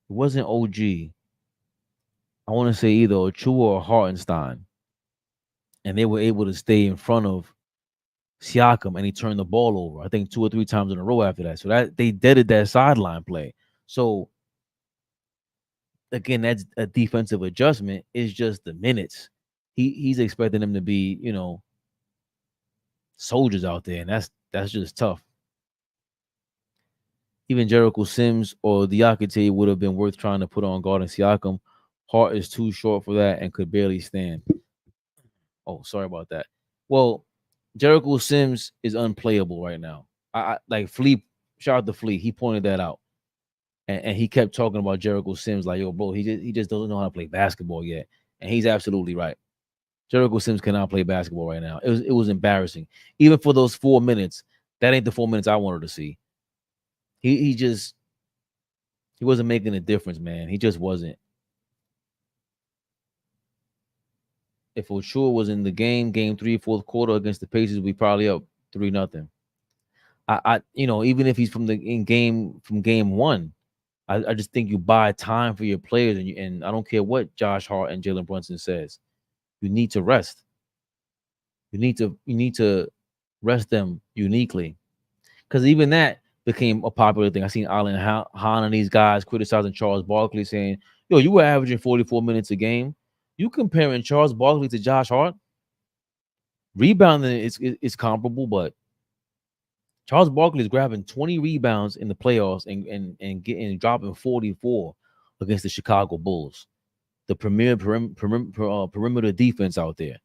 It wasn't OG. I want to say either Ochua or Hartenstein. And they were able to stay in front of Siakam, and he turned the ball over, I think 2 or 3 times in a row after that. So that they did that sideline play. So again, that's a defensive adjustment. It's just the minutes. He's expecting them to be, soldiers out there, and that's just tough. Even Jericho Sims or Diakite would have been worth trying to put on guard and Siakam. Hart is too short for that and could barely stand. Oh, sorry about that. Well, Jericho Sims is unplayable right now. I like Flea. Shout out to Flea. He pointed that out, and he kept talking about Jericho Sims like, yo, bro, he just doesn't know how to play basketball yet, and he's absolutely right. Jericho Sims cannot play basketball right now. It was embarrassing, even for those 4 minutes. That ain't the 4 minutes I wanted to see. He wasn't making a difference, man. He just wasn't. If Ochua was in the game 3, fourth quarter against the Pacers, we probably up 3-0. Even if he's from game 1, I just think you buy time for your players, and I don't care what Josh Hart and Jalen Brunson says. You need to rest. You need to rest them uniquely, because even that became a popular thing. I seen Alan Hahn and these guys criticizing Charles Barkley, saying, "Yo, you were averaging 44 minutes a game. You comparing Charles Barkley to Josh Hart? Rebounding is comparable, but Charles Barkley is grabbing 20 rebounds in the playoffs and dropping 44 against the Chicago Bulls, the premier perimeter defense out there,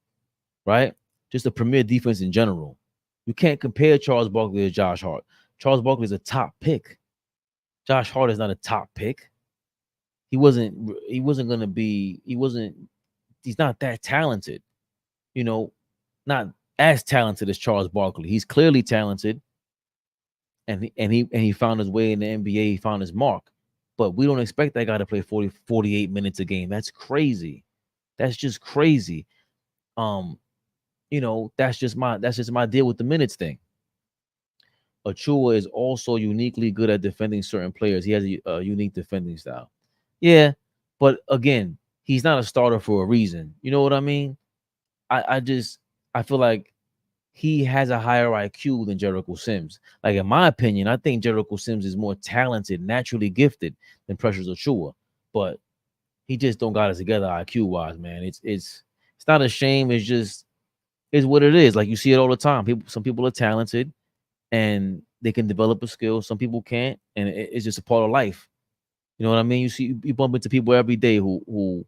right? Just a premier defense in general. You can't compare Charles Barkley to Josh Hart. Charles Barkley is a top pick. Josh Hart is not a top pick. He's not that talented, not as talented as Charles Barkley. He's clearly talented, and he found his way in the NBA. He found his mark, but we don't expect that guy to play 48 minutes a game. That's crazy. That's just crazy. You know, that's just my deal with the minutes thing. Achua is also uniquely good at defending certain players. He has a unique defending style. Yeah, but again, he's not a starter for a reason. You know what I mean? I feel like he has a higher IQ than Jericho Sims. Like in my opinion, I think Jericho Sims is more talented, naturally gifted than Precious Achua, but he just don't got it together IQ wise, man. It's not a shame. It's just it's what it is. Like you see it all the time. Some people are talented and they can develop a skill. Some people can't, and it's just a part of life. You know what I mean? You bump into people every day who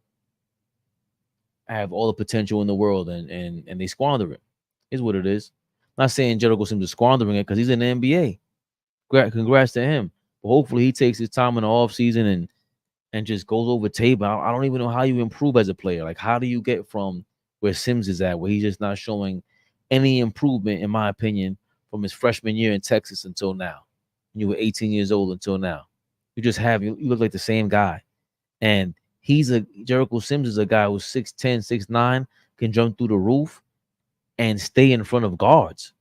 have all the potential in the world and they squander it. Is what it is. Not saying Jericho Sims is squandering it because he's in the NBA. Congrats to him. But hopefully he takes his time in the off season and just goes over tape. I don't even know how you improve as a player. Like how do you get from where Sims is at, where he's just not showing any improvement, in my opinion, from his freshman year in Texas until now. You were 18 years old until now. You look like the same guy. And Jericho Sims is a guy who's 6'10, 6'9, can jump through the roof and stay in front of guards.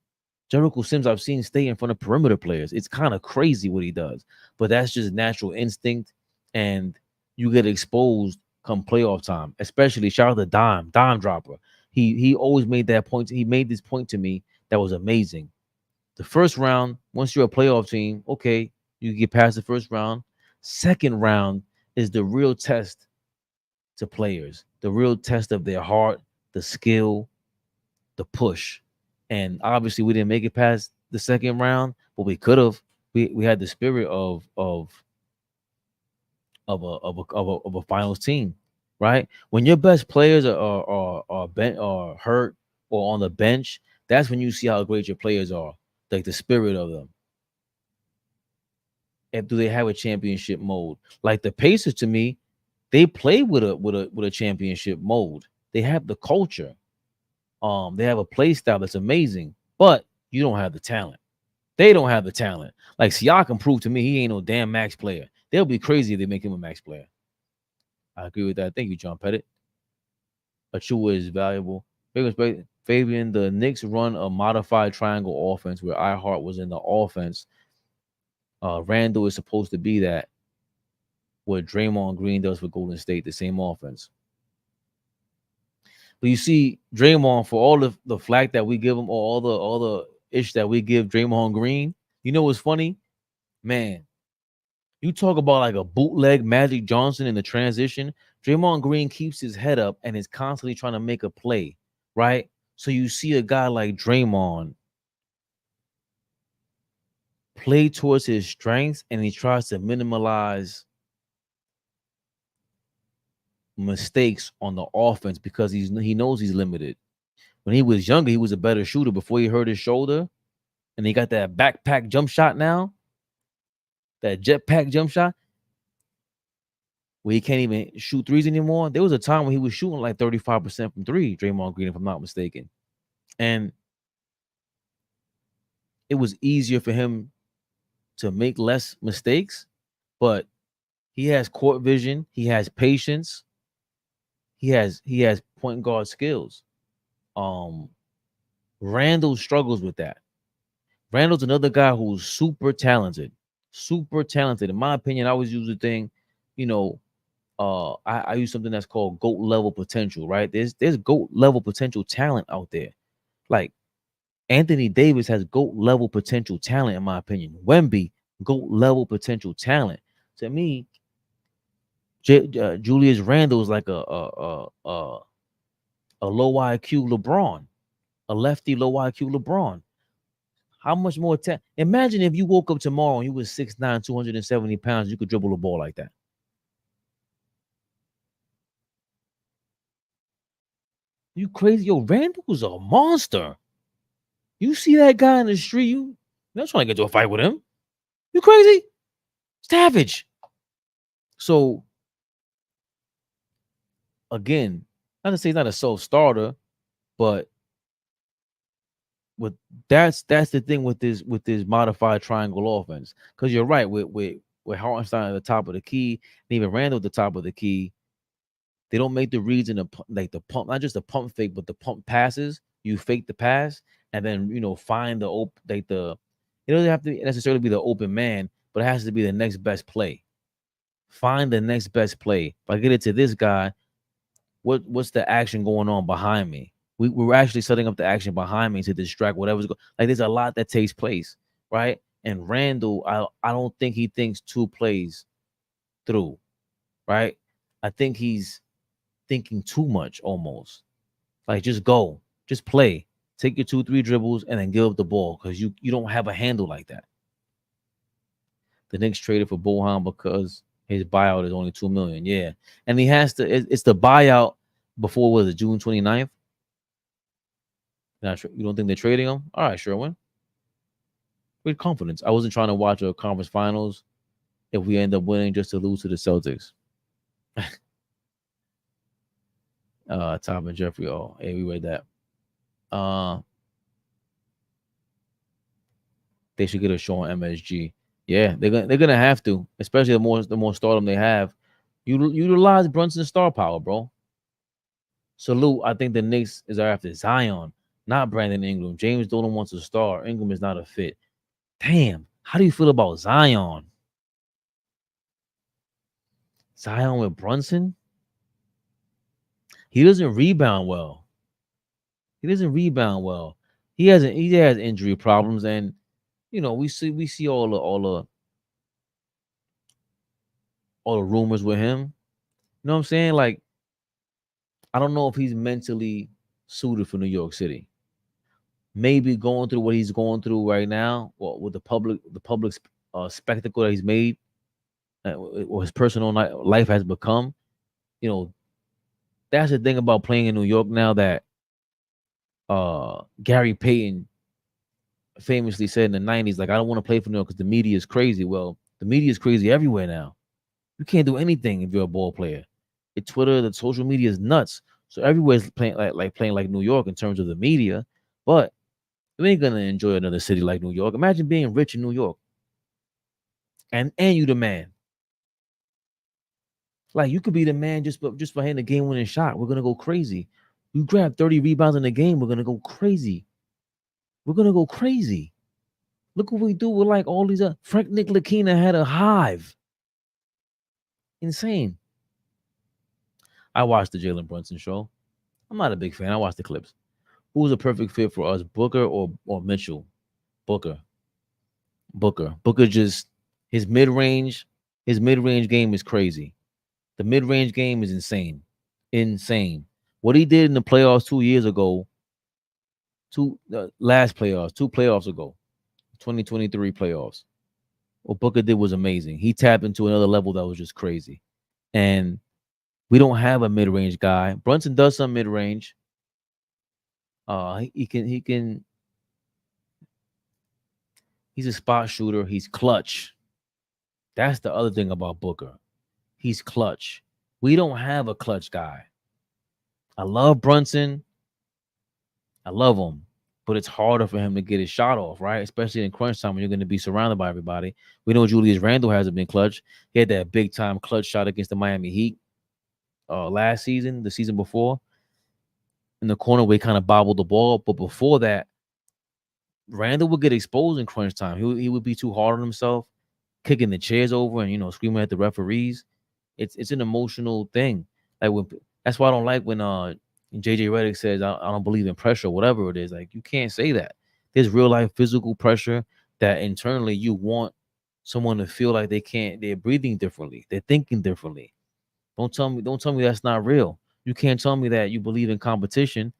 Jericho Sims, I've seen stay in front of perimeter players. It's kind of crazy what he does, but that's just natural instinct. And you get exposed come playoff time, especially shout out to Dime Dropper. He always made that point. He made this point to me that was amazing. The first round, once you're a playoff team, okay, you get past the first round. Second round is the real test to players, the real test of their heart, the skill, the push. And obviously we didn't make it past the second round, but we could have. We had the spirit of a finals team, right? When your best players are hurt or on the bench, that's when you see how great your players are, like the spirit of them. And do they have a championship mode? Like the Pacers, to me, they play with a championship mode. They have the culture. They have a play style that's amazing, but you don't have the talent. They don't have the talent. Like Siakam proved to me he ain't no damn max player. They'll be crazy if they make him a max player. I agree with that. Thank you, John Pettit. Achua is valuable. Fabian, the Knicks run a modified triangle offense where iHeart was in the offense. Randall is supposed to be that. What Draymond Green does for Golden State, the same offense. But you see, Draymond, for all the flack that we give him, or all the ish that we give Draymond Green, you know what's funny? Man, you talk about like a bootleg Magic Johnson in the transition. Draymond Green keeps his head up and is constantly trying to make a play, right? So you see a guy like Draymond play towards his strengths and he tries to minimize mistakes on the offense because he knows he's limited. When he was younger, he was a better shooter before he hurt his shoulder, and he got that backpack jump shot now, that jetpack jump shot, where he can't even shoot threes anymore. There was a time when he was shooting like 35% from three, Draymond Green, if I'm not mistaken, and it was easier for him to make less mistakes, but he has court vision, he has patience, he has point guard skills. Randall struggles with that. Randall's another guy who's super talented. Super talented. In my opinion, I always use the thing, you know, I use something that's called GOAT level potential, right? There's GOAT level potential talent out there. Like Anthony Davis has GOAT level potential talent, in my opinion. Wemby, GOAT level potential talent. To me, Julius Randle is like a low IQ LeBron, a lefty low IQ LeBron. How much more talent? Imagine if you woke up tomorrow and you was 6'9", 270 pounds, you could dribble a ball like that. You crazy? Yo, Randall was a monster. You see that guy in the street, you're not trying to get to a fight with him. You crazy? Savage. So, again, not to say he's not a self-starter, but that's the thing with this modified triangle offense. Because you're right, with Hartenstein at the top of the key, and even Randall at the top of the key, They don't make the reads in the pump, not just the pump fake, but the pump passes. You fake the pass and then find the open it doesn't have to necessarily be the open man, but it has to be the next best play. Find the next best play. If I get it to this guy, what's the action going on behind me? We're actually setting up the action behind me to distract whatever's going. Like there's a lot that takes place, right? And Randall, I don't think he thinks 2 plays through, right? I think he's thinking too much almost. Like just go, just play, take your 2-3 dribbles, and then give up the ball because you don't have a handle like that. The Knicks traded for Bohan because his buyout is only $2 million. Yeah, and he has to. It's the buyout before, was it June 29th? Not sure. You don't think they're trading him? All right, Sherwin. With confidence. I wasn't trying to watch a conference finals if we end up winning just to lose to the Celtics. Tom and Jeffrey. Oh, hey, we read that. They should get a show on MSG. Yeah, they're gonna have to, especially the more stardom they have. You utilize Brunson's star power, bro. Salute. I think the Knicks is after Zion, not Brandon Ingram. James Dolan wants a star. Ingram is not a fit. Damn. How do you feel about Zion? Zion with Brunson? He doesn't rebound well. He has injury problems, and we see all the rumors with him. You know what I'm saying? Like, I don't know if he's mentally suited for New York City. Maybe going through what he's going through right now, or with the public spectacle that he's made, or his personal life has become. That's the thing about playing in New York now that Gary Payton famously said in the 90s, like, I don't want to play for New York because the media is crazy. Well, the media is crazy everywhere now. You can't do anything if you're a ball player. Twitter, the social media is nuts. So everywhere's playing like New York in terms of the media, but you ain't gonna enjoy another city like New York. Imagine being rich in New York, and you the man. Like, you could be the man just by hitting the game-winning shot. We're gonna go crazy. You grab 30 rebounds in the game, we're gonna go crazy. Look what we do with like all these. Frank Ntilikina had a hive. Insane. I watched the Jalen Brunson show. I'm not a big fan. I watched the clips. Who's a perfect fit for us, Booker or Mitchell? Booker. Just his mid-range game is crazy. The mid-range game is insane. What he did in the playoffs 2 years ago, two playoffs ago, 2023 playoffs. What Booker did was amazing. He tapped into another level that was just crazy. And we don't have a mid-range guy. Brunson does some mid-range. He can. He's a spot shooter. He's clutch. That's the other thing about Booker. He's clutch. We don't have a clutch guy. I love Brunson. I love him. But it's harder for him to get his shot off, right? Especially in crunch time when you're going to be surrounded by everybody. We know Julius Randle hasn't been clutch. He had that big-time clutch shot against the Miami Heat last season, the season before. In the corner where he kind of bobbled the ball. But before that, Randle would get exposed in crunch time. He would be too hard on himself, kicking the chairs over and, screaming at the referees. It's an emotional thing. That's why I don't like when JJ Redick says I don't believe in pressure, whatever it is. Like, you can't say that. There's real life physical pressure that internally you want someone to feel like they're breathing differently, they're thinking differently. Don't tell me that's not real. You can't tell me that you believe in competition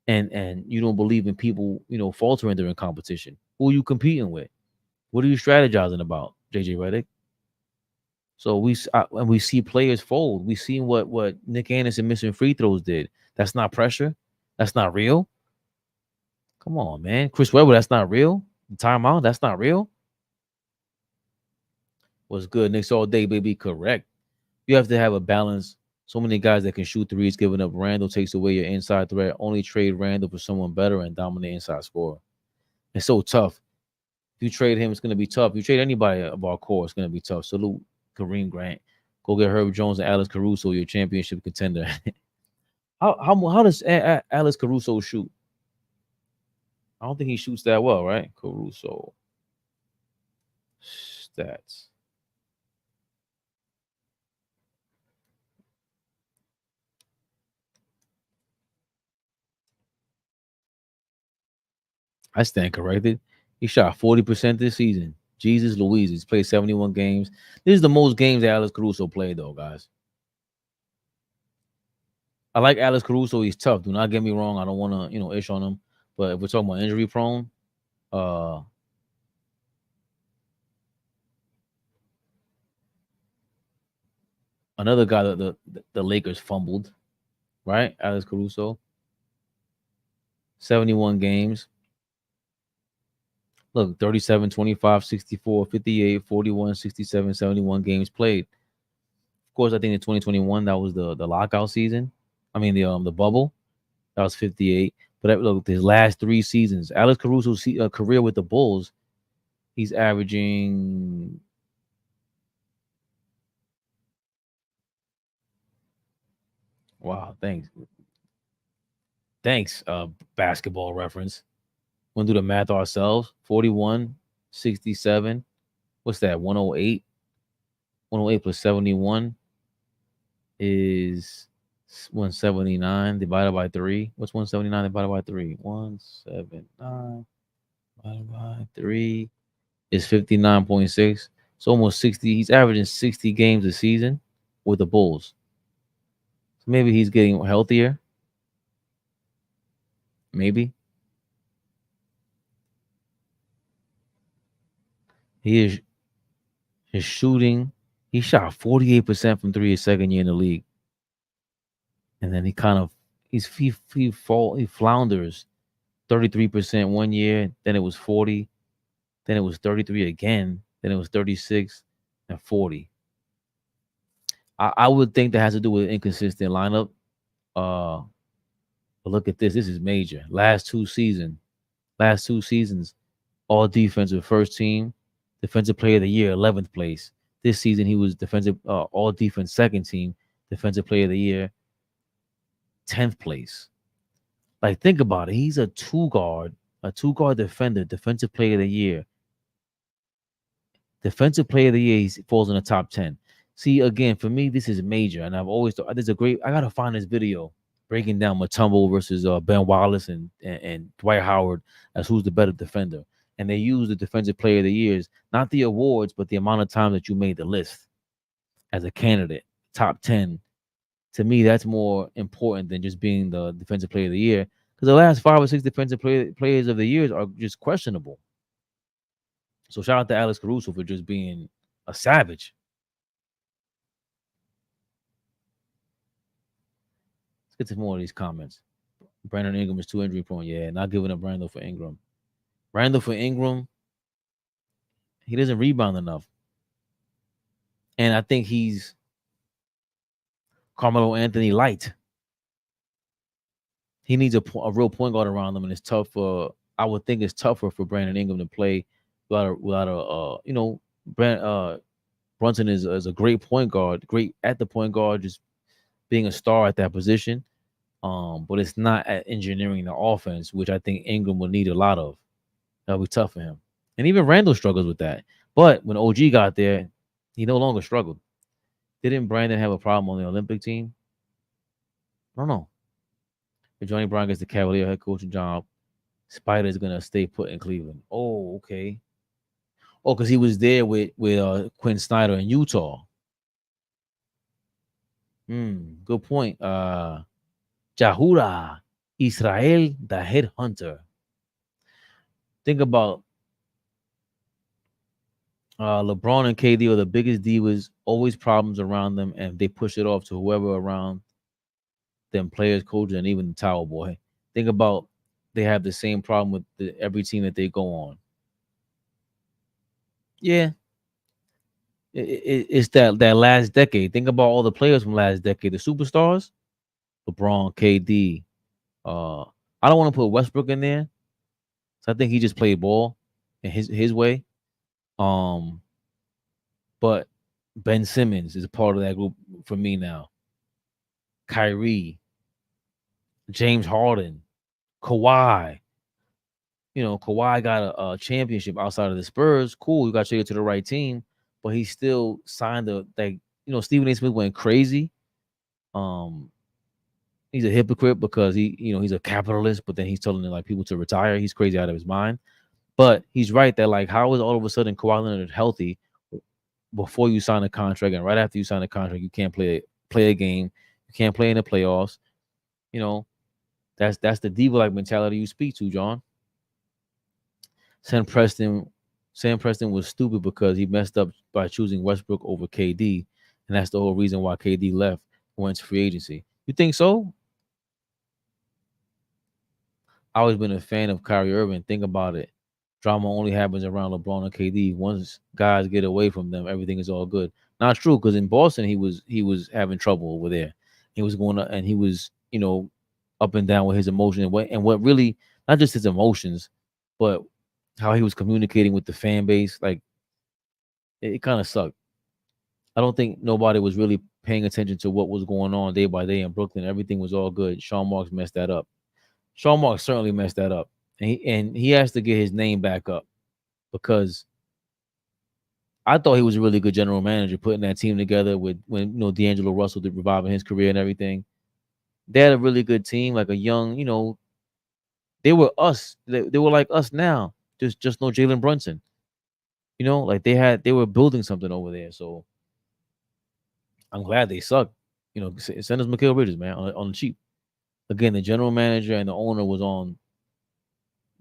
and you don't believe in people, faltering during competition. Who are you competing with? What are you strategizing about, JJ Redick? So when we see players fold, we see what Nick Anderson missing free throws did. That's not pressure. That's not real. Come on, man. Chris Webber, that's not real. Timeout, that's not real. What's good? Knicks all day, baby. Correct. You have to have a balance. So many guys that can shoot threes, giving up Randle takes away your inside threat. Only trade Randle for someone better and dominate inside scorer. It's so tough. If you trade him, it's going to be tough. If you trade anybody of our core, it's going to be tough. Salute Kareem Grant. Go get Herb Jones and Alex Caruso, your championship contender. How does Alex Caruso shoot? I don't think he shoots that well, right? Caruso stats. I stand corrected. He shot 40% this season. Jesus Louise, he's played 71 games. This is the most games that Alex Caruso played, though, guys. I like Alex Caruso. He's tough. Do not get me wrong. I don't want to, ish on him. But if we're talking about injury prone, another guy that the Lakers fumbled, right? Alex Caruso. 71 games. Look, 37, 25, 64, 58, 41, 67, 71 games played. Of course, I think in 2021, that was the lockout season. I mean, the bubble. That was 58. But look, his last 3 seasons, Alex Caruso's career with the Bulls, he's averaging wow, thanks, basketball reference. We'll do the math ourselves. 41, 67. What's that? 108. 108 plus 71 is 179 divided by 3. What's 179 divided by 3? 179 divided by 3 is 59.6. It's almost 60. He's averaging 60 games a season with the Bulls. So maybe he's getting healthier. Maybe. His shooting, he shot 48% from 3 his second year in the league. And then he kind of he flounders 33% one year, then it was 40, then it was 33 again, then it was 36 and 40. I would think that has to do with inconsistent lineup. But look at this. This is major. Last two seasons, all defensive first team, defensive player of the year, 11th place. This season, he was defensive all defense second team, defensive player of the year, 10th place. Like, think about it. He's a two-guard defender, defensive player of the year. Defensive player of the year, he falls in the top 10. See, again, for me, this is major. And I've always thought, I got to find this video breaking down Mutombo versus Ben Wallace and Dwight Howard as who's the better defender. And they use the defensive player of the years, not the awards, but the amount of time that you made the list as a candidate, top 10. To me, that's more important than just being the defensive player of the year, because the last 5 or 6 defensive players of the years are just questionable. So shout out to Alex Caruso for just being a savage. Let's get to more of these comments. Brandon Ingram is too injury prone. Yeah, not giving up Randall for Ingram. He doesn't rebound enough. And I think he's Carmelo Anthony light. He needs a real point guard around him, and it's tough for. I would think it's tougher for Brandon Ingram to play without a Brunson is a great point guard, great at the point guard, just being a star at that position. But it's not at engineering the offense, which I think Ingram will need a lot of. That'll be tough for him. And even Randall struggles with that. But when OG got there, he no longer struggled. Didn't Brandon have a problem on the Olympic team? I don't know. If Johnny Brown gets the Cavalier head coaching job, Spider's gonna stay put in Cleveland. Oh, okay. Oh, because he was there with Quinn Snyder in Utah. Good point. Jahura Israel, the headhunter. Think about LeBron and KD are the biggest divas, always problems around them, and they push it off to whoever around them, players, coaches, and even the towel boy. Think about they have the same problem with every team that they go on. Yeah. It's that last decade. Think about all the players from last decade, the superstars, LeBron, KD. I don't want to put Westbrook in there. So I think he just played ball in his way. But Ben Simmons is a part of that group for me now. Kyrie, James Harden, Kawhi. Kawhi got a championship outside of the Spurs. Cool, you got traded to the right team, but he still signed Stephen A. Smith went crazy. He's a hypocrite because he's a capitalist, but then he's telling like people to retire. He's crazy out of his mind. But he's right that like how is all of a sudden Kawhi Leonard healthy before you sign a contract, and right after you sign a contract, you can't play a game, you can't play in the playoffs. That's the diva-like mentality you speak to, John. Sam Preston was stupid because he messed up by choosing Westbrook over KD, and that's the whole reason why KD left, went to free agency. You think so? I've always been a fan of Kyrie Irving. Think about it. Drama only happens around LeBron and KD. Once guys get away from them, everything is all good. Not true, because in Boston he was having trouble over there. He was going to, and he was up and down with his emotions and what really, not just his emotions, but how he was communicating with the fan base. Like it kind of sucked. I don't think nobody was really paying attention to what was going on day by day in Brooklyn. Everything was all good. Sean Marks messed that up. Sean Marks certainly messed that up. And he has to get his name back up, because I thought he was a really good general manager, putting that team together when D'Angelo Russell did reviving his career and everything. They had a really good team, like a young, they were us. They were like us now. Just no Jalen Brunson. Like they were building something over there. So I'm glad they suck. Send us Mikal Bridges, man, on the cheap. Again, the general manager and the owner was on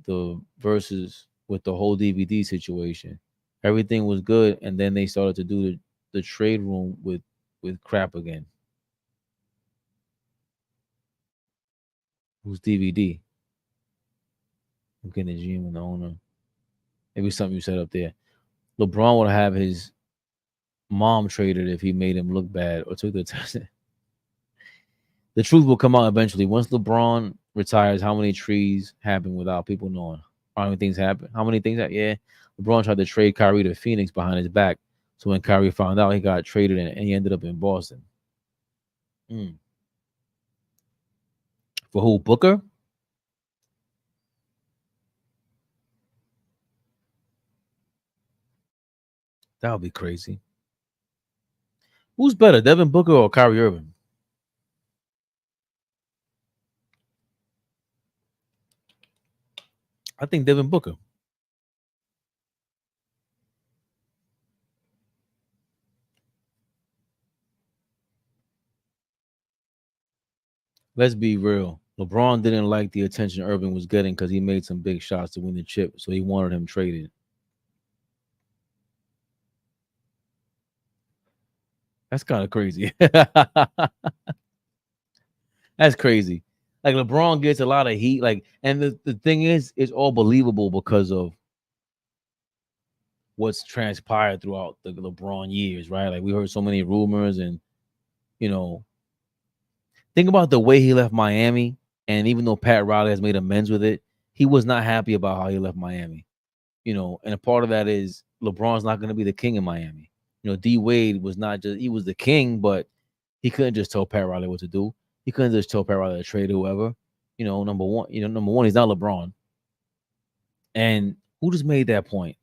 the verses with the whole DVD situation. Everything was good, and then they started to do the trade room with crap again. Who's DVD? I'm getting the GM and the owner. Maybe something you said up there. LeBron would have his mom traded if he made him look bad or took the test. The truth will come out eventually. Once LeBron retires, how many trees happen without people knowing? How many things happen? Yeah. LeBron tried to trade Kyrie to Phoenix behind his back. So when Kyrie found out, he got traded and he ended up in Boston. For who? Booker? That would be crazy. Who's better, Devin Booker or Kyrie Irving? I think Devin Booker. Let's be real. LeBron didn't like the attention Irving was getting because he made some big shots to win the chip, so he wanted him traded. That's kind of crazy. That's crazy. Like LeBron gets a lot of heat. Like, and the thing is, it's all believable because of what's transpired throughout the LeBron years, right? Like we heard so many rumors, and think about the way he left Miami. And even though Pat Riley has made amends with it, he was not happy about how he left Miami. And a part of that is LeBron's not going to be the king in Miami. D Wade was not just, he was the king, but he couldn't just tell Pat Riley what to do. He couldn't just tell Pat Riley to trade whoever. Number one, he's not LeBron. And who just made that point?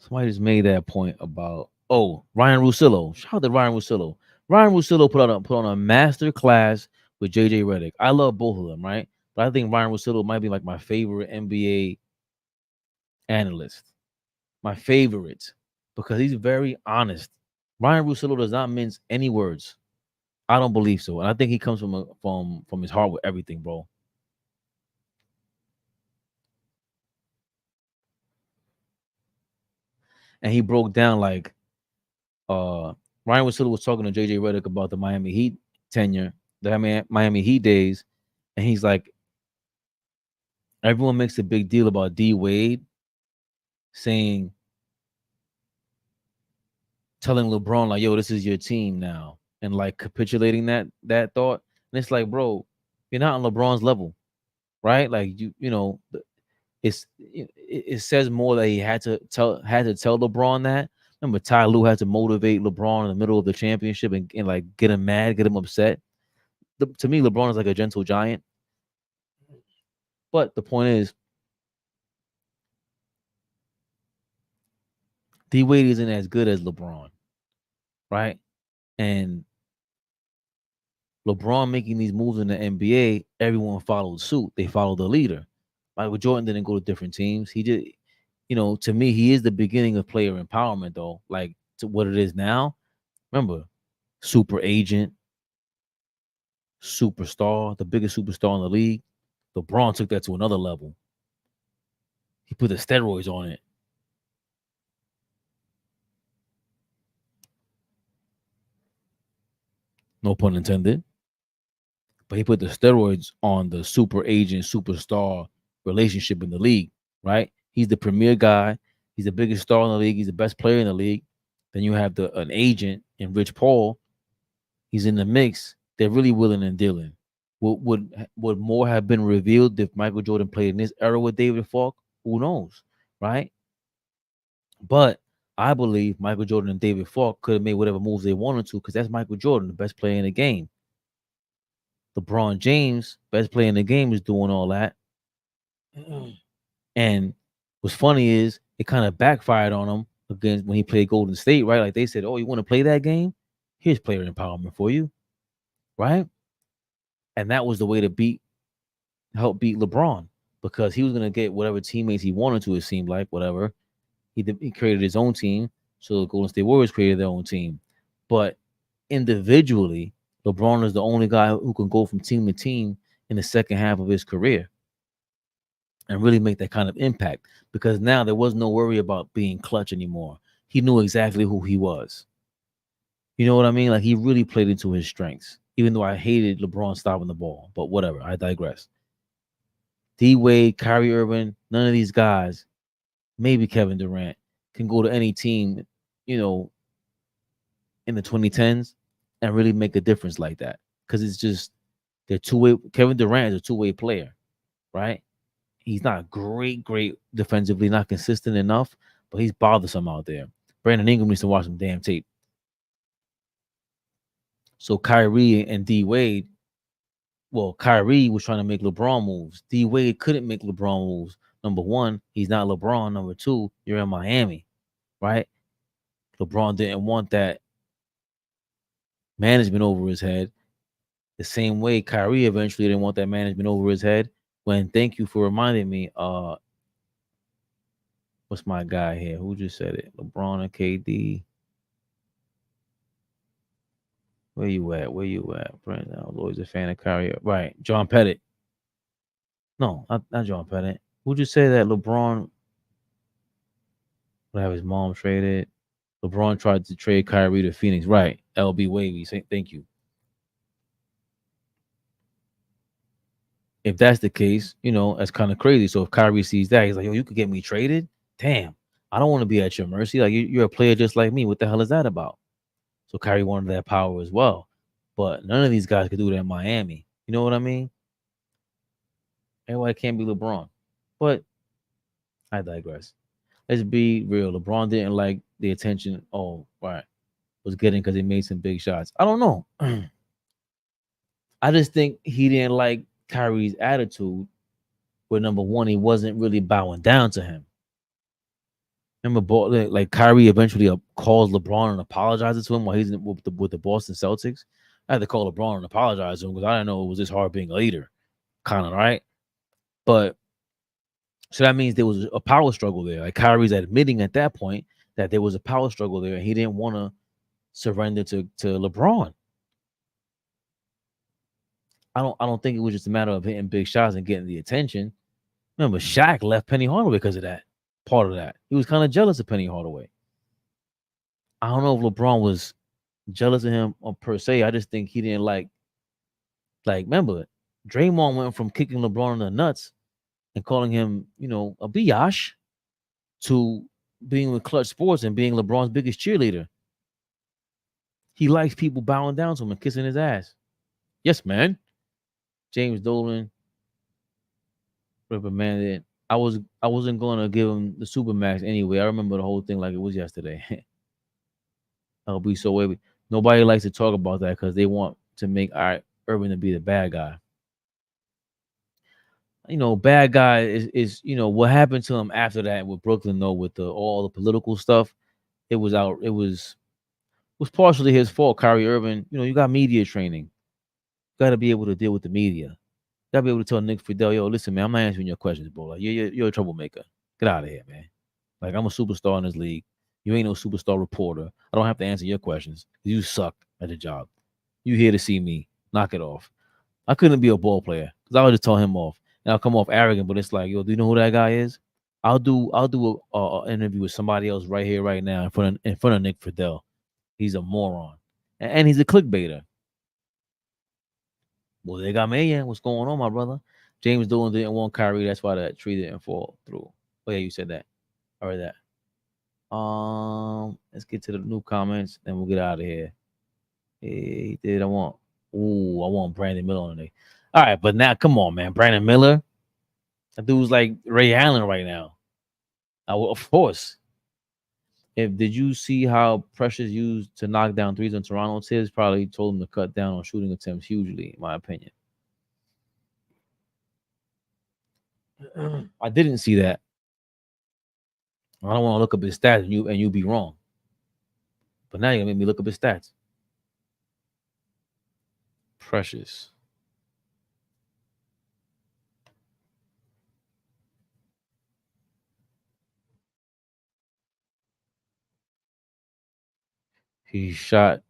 Somebody just made that point about Ryan Russillo. Shout out to Ryan Russillo. Ryan Russillo put on a master class with JJ Redick. I love both of them, right? But I think Ryan Russillo might be like my favorite NBA analyst. My favorite, because he's very honest. Ryan Russillo does not mince any words. I don't believe so, and I think he comes from his heart with everything, bro. And he broke down like Ryan Russillo was talking to JJ Redick about the Miami Heat tenure, the Miami Heat days, and he's like, everyone makes a big deal about D Wade telling LeBron like, yo, this is your team now, and like capitulating that thought. And it's like, bro, you're not on LeBron's level, right? Like it says more that he had to tell LeBron that. Remember, Ty Lue had to motivate LeBron in the middle of the championship and like get him mad, get him upset. To me, LeBron is like a gentle giant. But the point is, D Wade isn't as good as LeBron, right? And LeBron making these moves in the NBA, everyone followed suit. They followed the leader. Michael Jordan didn't go to different teams. He did, to me, he is the beginning of player empowerment, though. Like to what it is now. Remember, super agent, superstar, the biggest superstar in the league. LeBron took that to another level. He put the steroids on it. No pun intended. But he put the steroids on the super agent, superstar relationship in the league, right? He's the premier guy. He's the biggest star in the league. He's the best player in the league. Then you have an agent in Rich Paul. He's in the mix. They're really willing and dealing. Would more have been revealed if Michael Jordan played in this era with David Falk? Who knows, right? But I believe Michael Jordan and David Falk could have made whatever moves they wanted to because that's Michael Jordan, the best player in the game. LeBron James, best player in the game, is doing all that. And what's funny is it kind of backfired on him against when he played Golden State, right? Like they said, oh, you want to play that game? Here's player empowerment for you, right? And that was the way to help beat LeBron because he was going to get whatever teammates he wanted to, it seemed like, whatever. He created his own team, so the Golden State Warriors created their own team. But individually, LeBron is the only guy who can go from team to team in the second half of his career and really make that kind of impact because now there was no worry about being clutch anymore. He knew exactly who he was. You know what I mean? Like he really played into his strengths, even though I hated LeBron stopping the ball. But whatever, I digress. D Wade, Kyrie Irving, none of these guys, maybe Kevin Durant, can go to any team, in the 2010s and really make a difference like that. Because it's just they're two-way. Kevin Durant is a two-way player, right? He's not great defensively, not consistent enough, but he's bothersome out there. Brandon Ingram needs to watch some damn tape. So Kyrie and D Wade, well, Kyrie was trying to make LeBron moves. D Wade couldn't make LeBron moves. Number one, he's not LeBron. Number two, you're in Miami, right? LeBron didn't want that management over his head. The same way Kyrie eventually didn't want that management over his head. When thank you for reminding me, what's my guy here? Who just said it? LeBron and KD. Where you at? Brandon, I was always a fan of Kyrie. Right, John Pettit. No, not John Pettit. Who just said that LeBron would have his mom traded? LeBron tried to trade Kyrie to Phoenix. Right, LB Wavy. Say thank you. If that's the case, that's kind of crazy. So if Kyrie sees that, he's like, yo, you could get me traded? Damn, I don't want to be at your mercy. Like, you're a player just like me. What the hell is that about? So Kyrie wanted that power as well. But none of these guys could do that in Miami. You know what I mean? Everybody can't be LeBron. But I digress. Let's be real. LeBron didn't like the attention. Oh, right. Was getting because he made some big shots. I don't know. I just think he didn't like Kyrie's attitude. Where number one, he wasn't really bowing down to him. Remember, like Kyrie eventually calls LeBron and apologizes to him while he's with the Boston Celtics. I had to call LeBron and apologize to him because I didn't know it was this hard being a leader, kind of, right? But so that means there was a power struggle there. Like Kyrie's admitting at that point that there was a power struggle there, and he didn't want to surrender to LeBron. I don't think it was just a matter of hitting big shots and getting the attention. Remember, Shaq left Penny Hardaway because of that. Part of that, he was kind of jealous of Penny Hardaway. I don't know if LeBron was jealous of him or per se. I just think he didn't like. Remember, Draymond went from kicking LeBron in the nuts and calling him, a biatch, to being with Clutch Sports and being LeBron's biggest cheerleader. He likes people bowing down to him and kissing his ass. Yes, man. James Dolan reprimanded I wasn't gonna give him the super max anyway. I remember the whole thing like it was yesterday. I'll be so wavy. Nobody likes to talk about that because they want to make Irving to be the bad guy. You know, bad guy is what happened to him after that with Brooklyn though, with all the political stuff. It was partially his fault. Kyrie Irving, you got media training. You got to be able to deal with the media. You got to be able to tell Nick Friedel, yo, listen, man, I'm not answering your questions, bro. Like, you're a troublemaker. Get out of here, man. Like, I'm a superstar in this league. You ain't no superstar reporter. I don't have to answer your questions. You suck at the job. You here to see me. Knock it off. I couldn't be a ball player because I would just tell him off. And I'll come off arrogant, but it's like, yo, do you know who that guy is? I'll do a interview with somebody else right here, right now, in front of Nick Friedel. He's a moron. And he's a clickbaiter. Well, they got me in. What's going on, my brother? James Dolan didn't want Kyrie. That's why that tree didn't fall through. Oh, yeah, you said that. I heard that. Let's get to the new comments, then we'll get out of here. Hey, I want Brandon Miller on today. All right, but now, come on, man. Brandon Miller? That dude's like Ray Allen right now. Of course. Did you see how Precious used to knock down threes in Toronto? Tibbs probably told him to cut down on shooting attempts hugely, in my opinion. I didn't see that. I don't want to look up his stats and you be wrong. But now you're gonna make me look up his stats. Precious. He shot,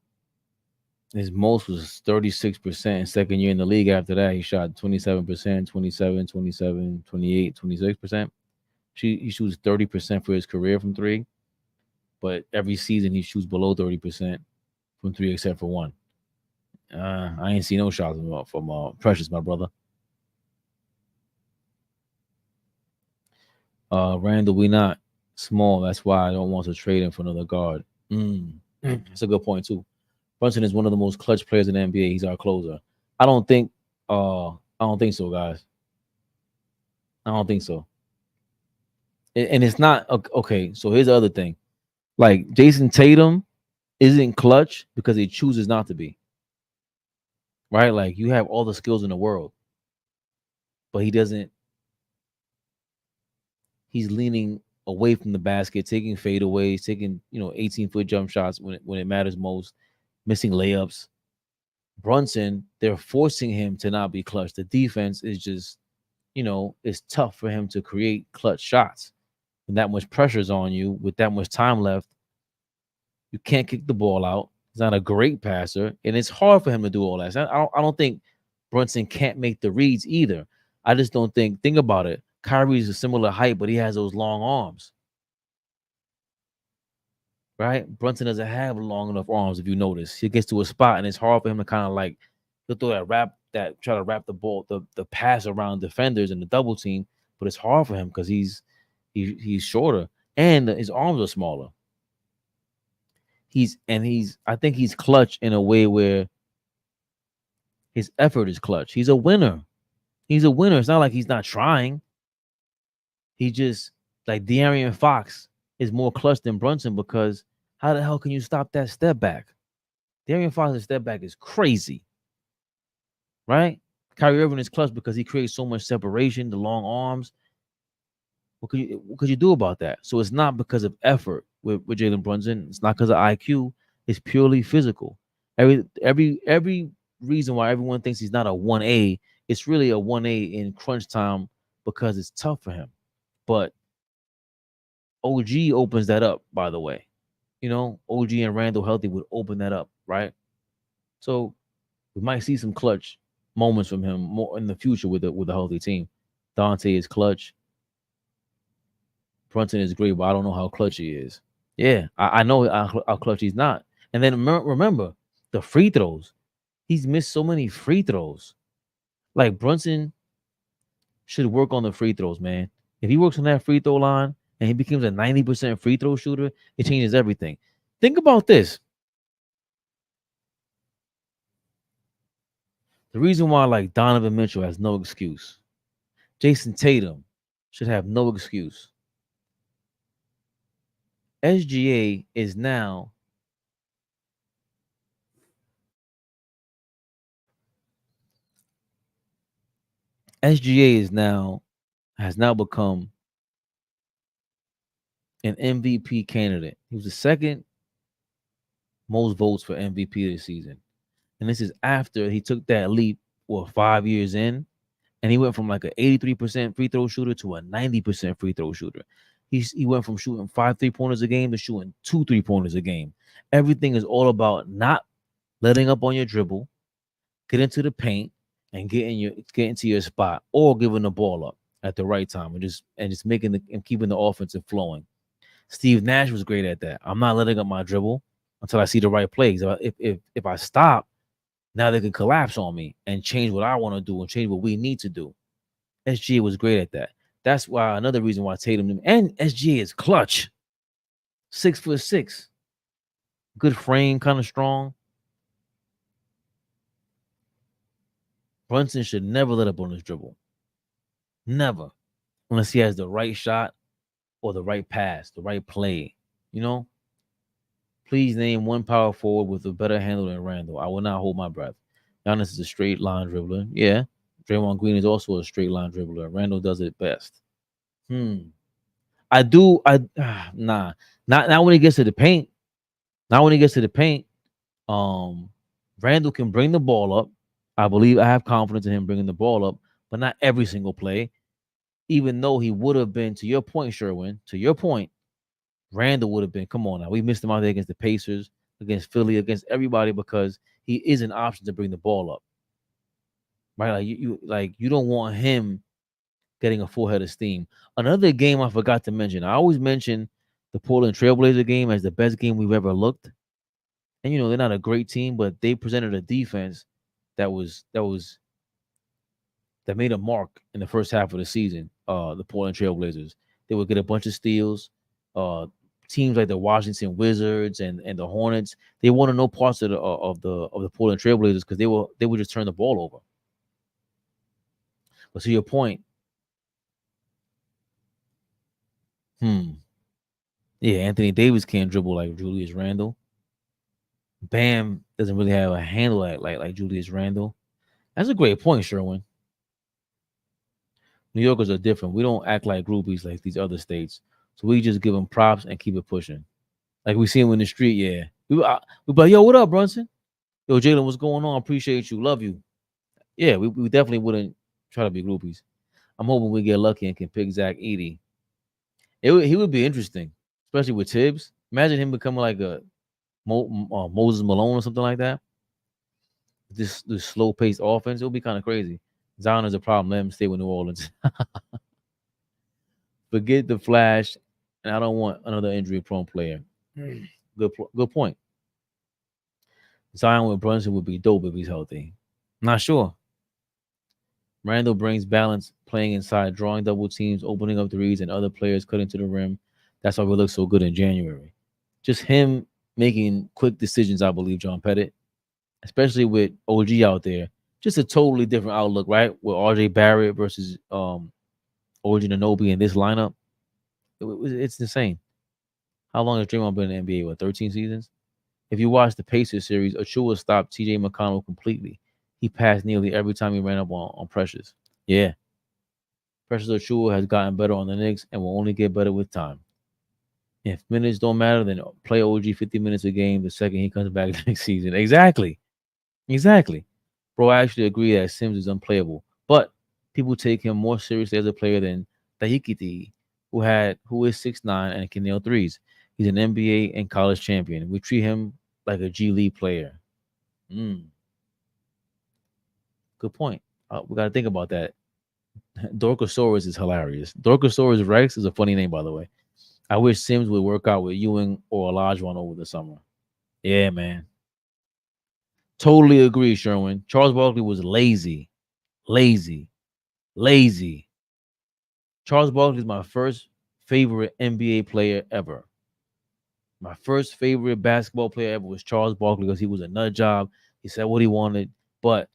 his most was 36% second year in the league. After that, he shot 27%, 27, 27, 28, 26%. He shoots 30% for his career from three, but every season he shoots below 30% from three except for one. I ain't see no shots from Precious, my brother. Randall, we not small. That's why I don't want to trade him for another guard. That's a good point too. Brunson is one of the most clutch players in the NBA. He's our closer. I don't think so, guys. I don't think so. And it's not okay. So here's the other thing. Like Jason Tatum isn't clutch because he chooses not to be. Right? Like you have all the skills in the world, but he doesn't. He's leaning away from the basket, taking fadeaways, taking 18-foot jump shots when it matters most, missing layups. Brunson, they're forcing him to not be clutch. The defense is just, it's tough for him to create clutch shots. When that much pressure's on you, with that much time left, you can't kick the ball out. He's not a great passer, and it's hard for him to do all that. So I don't think Brunson can't make the reads either. I just don't think about it. Kyrie's a similar height, but he has those long arms. Right? Brunson doesn't have long enough arms, if you notice. He gets to a spot and it's hard for him to kind of like he'll throw try to wrap the ball, the pass around defenders in the double team, but it's hard for him because he's shorter and his arms are smaller. I think he's clutch in a way where his effort is clutch. He's a winner. He's a winner. It's not like he's not trying. He just, like De'Aaron Fox is more clutch than Brunson because how the hell can you stop that step back? De'Aaron Fox's step back is crazy. Right? Kyrie Irving is clutch because he creates so much separation, the long arms. What could you do about that? So it's not because of effort with Jalen Brunson. It's not because of IQ. It's purely physical. Every reason why everyone thinks he's not a 1A, it's really a 1A in crunch time because it's tough for him. But OG opens that up, by the way. OG and Randall healthy would open that up, right? So we might see some clutch moments from him more in the future with a healthy team. Dante is clutch. Brunson is great, but I don't know how clutch he is. Yeah, I know how clutch he's not. And then remember the free throws. He's missed so many free throws. Like Brunson should work on the free throws, man. If he works on that free throw line and he becomes a 90% free throw shooter, it changes everything. Think about this. The reason why like Donovan Mitchell has no excuse. Jason Tatum, should have no excuse. SGA is now has now become an MVP candidate. He was the second most votes for MVP this season. And this is after he took that leap 5 years in, and he went from like an 83% free throw shooter to a 90% free throw shooter. He went from shooting 5 3-pointers a game to shooting 2 3-pointers a game. Everything is all about not letting up on your dribble, get into the paint, and get into your spot, or giving the ball up at the right time, and just making and keeping the offensive flowing. Steve Nash was great at that. I'm not letting up my dribble until I see the right plays. If I stop, now they can collapse on me and change what I want to do and change what we need to do. SGA was great at that. That's why another reason why Tatum and SGA is clutch. 6'6", good frame, kind of strong. Brunson should never let up on his dribble. Never. Unless he has the right shot or the right pass, the right play. You know? Please name one power forward with a better handle than Randall. I will not hold my breath. Giannis is a straight line dribbler. Yeah. Draymond Green is also a straight line dribbler. Randall does it best. Nah. Not when he gets to the paint. Not when he gets to the paint. Randall can bring the ball up. I have confidence in him bringing the ball up, but not every single play. Even though he would have been, to your point, Sherwin, to your point, Randall would have been, come on now. We missed him out there against the Pacers, against Philly, against everybody, because he is an option to bring the ball up. Right? You don't want him getting a full head of steam. Another game I forgot to mention. I always mention the Portland Trailblazer game as the best game we've ever looked. And they're not a great team, but they presented a defense that made a mark in the first half of the season. The Portland Trailblazers. They would get a bunch of steals. Teams like the Washington Wizards and the Hornets, they wanted no parts of the Portland Trailblazers because they would just turn the ball over. But to your point, yeah, Anthony Davis can't dribble like Julius Randle. Bam doesn't really have a handle like Julius Randle. That's a great point, Sherwin. New Yorkers are different. We don't act like groupies like these other states. So we just give them props and keep it pushing. Like we see them in the street, yeah. We be like, yo, what up, Brunson? Yo, Jalen, what's going on? Appreciate you. Love you. Yeah, we definitely wouldn't try to be groupies. I'm hoping we get lucky and can pick Zach Edey. He would be interesting, especially with Tibbs. Imagine him becoming like a Moses Malone or something like that. This slow-paced offense, it'll be kind of crazy. Zion is a problem. Let him stay with New Orleans. Forget the Flash, and I don't want another injury-prone player. Good point. Zion with Brunson would be dope if he's healthy. Not sure. Randall brings balance, playing inside, drawing double teams, opening up threes, and other players cutting to the rim. That's why we look so good in January. Just him making quick decisions, I believe, John Pettit, especially with OG out there. Just a totally different outlook, right? With RJ Barrett versus OG Anunoby in this lineup. It's insane. How long has Draymond been in the NBA? 13 seasons? If you watch the Pacers series, Achua stopped TJ McConnell completely. He passed nearly every time he ran up on Precious. Yeah. Precious Achua has gotten better on the Knicks and will only get better with time. If minutes don't matter, then play OG 50 minutes a game the second he comes back next season. Exactly. Bro, I actually agree that Sims is unplayable, but people take him more seriously as a player than Tahikiti, who is 6'9" and can nail threes. He's an NBA and college champion. We treat him like a G League player. Good point. We got to think about that. Dorkosaurus is hilarious. Dorkosaurus Rex is a funny name, by the way. I wish Sims would work out with Ewing or Olajuwon over the summer. Yeah, man. Totally agree, Sherwin. Charles Barkley was lazy. Charles Barkley is my first favorite NBA player ever. My first favorite basketball player ever was Charles Barkley because he was a nut job. He said what he wanted, but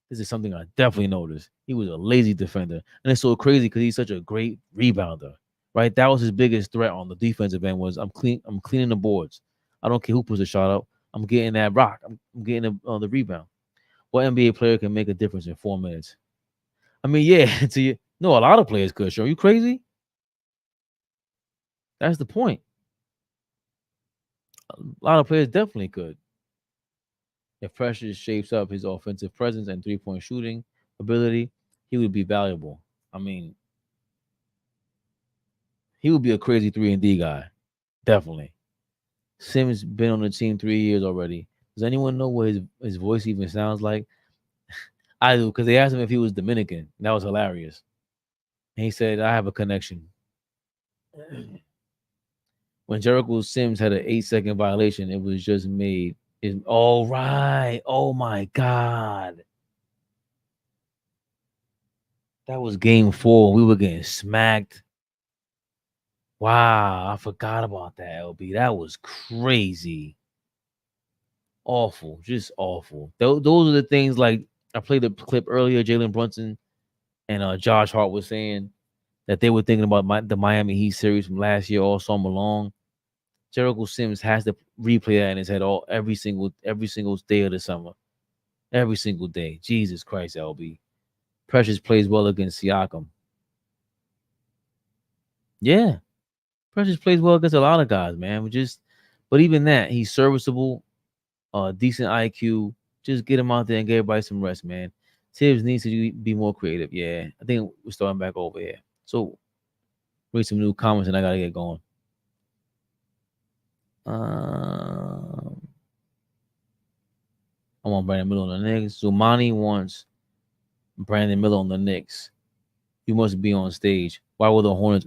This is something I definitely noticed. He was a lazy defender. And it's so crazy because he's such a great rebounder. Right? That was his biggest threat on the defensive end was I'm cleaning the boards. I don't care who puts a shot up. I'm getting that rock. I'm getting the rebound. What NBA player can make a difference in 4 minutes? I mean, yeah, to you. No, a lot of players could. Sure, you crazy? That's the point. A lot of players definitely could. If Precious shapes up his offensive presence and 3-point shooting ability, he would be valuable. I mean, he would be a crazy 3-and-D guy. Definitely. Sims been on the team 3 years already. Does anyone know what his voice even sounds like? I do, because they asked him if he was Dominican. That was hilarious. And he said, I have a connection. When Jericho Sims had an 8-second violation, it was just made. All right. Oh my God. That was game 4. We were getting smacked. Wow, I forgot about that, LB. That was crazy. Awful, just awful. Those are the things like I played the clip earlier. Jalen Brunson and Josh Hart was saying that they were thinking about the Miami Heat series from last year all summer long. Jericho Sims has to replay that in his head every single day of the summer. Every single day. Jesus Christ, LB. Precious plays well against Siakam. Yeah. Precious plays well against a lot of guys, man. But even that, he's serviceable, decent IQ. Just get him out there and get everybody some rest, man. Tibbs needs to be more creative. Yeah, I think we're starting back over here. So read some new comments and I gotta get going. I want Brandon Miller on the Knicks. Zumani wants Brandon Miller on the Knicks. You must be on stage. Why will the Hornets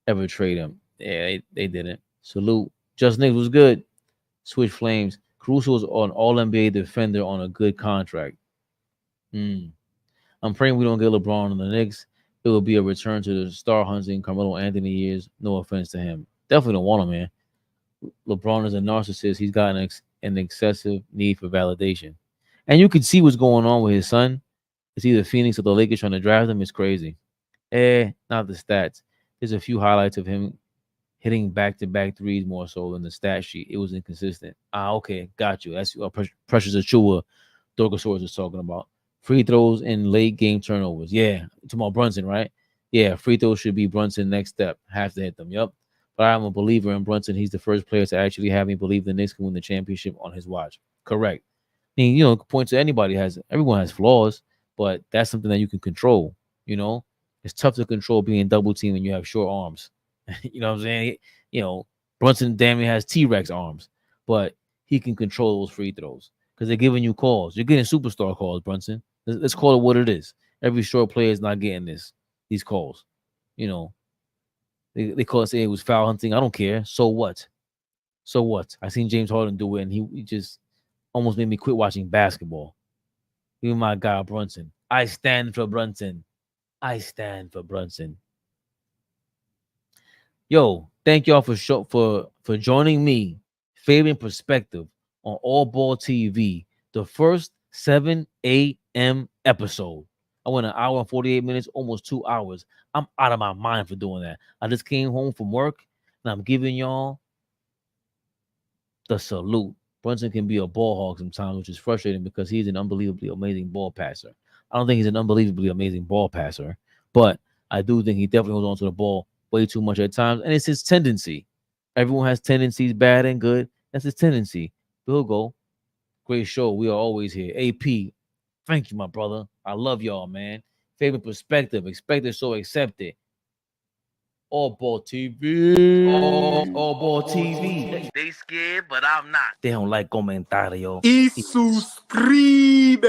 ever trade him? Yeah, they didn't. Salute. Just Knicks was good. Switch Flames. Caruso was an All-NBA defender on a good contract. I'm praying we don't get LeBron on the Knicks. It will be a return to the star hunting Carmelo Anthony years. No offense to him. Definitely don't want him, man. LeBron is a narcissist. He's got an excessive need for validation. And you can see what's going on with his son. It's either Phoenix or the Lakers trying to draft him. It's crazy. Not the stats. There's a few highlights of him hitting back-to-back threes more so than the stat sheet. It was inconsistent. Okay, got you. That's Precious Achua Dorgosaurus was talking about. Free throws and late game turnovers. Yeah, talking about Brunson, right? Yeah, free throws should be Brunson next step. Have to hit them. Yep. But I'm a believer in Brunson. He's the first player to actually have me believe the Knicks can win the championship on his watch. Correct. I mean, point to everyone has flaws, but that's something that you can control. It's tough to control being double teamed when you have short arms. You know what I'm saying? Brunson damn near has T-Rex arms, but he can control those free throws because they're giving you calls. You're getting superstar calls, Brunson. Let's call it what it is. Every short player is not getting these calls. They call it saying it was foul hunting. I don't care. So what? I seen James Harden do it, and he just almost made me quit watching basketball. Even my guy Brunson. I stand for Brunson. Yo, thank y'all for joining me, Fabian Perspective, on AllBall TV, the first 7 a.m. episode. I went 1 hour and 48 minutes, almost 2 hours. I'm out of my mind for doing that. I just came home from work, and I'm giving y'all the salute. Brunson can be a ball hog sometimes, which is frustrating because he's an unbelievably amazing ball passer. I don't think he's an unbelievably amazing ball passer, but I do think he definitely holds on to the ball way too much at times, and it's his tendency. Everyone has tendencies, bad and good. That's his tendency. Bill Go, great show. We are always here. AP, thank you, my brother. I love y'all, man. Fabian Perspective, expect it, so accept it. AllBall TV. AllBall TV. They scared, but I'm not. They don't like comentario. Y suscribe.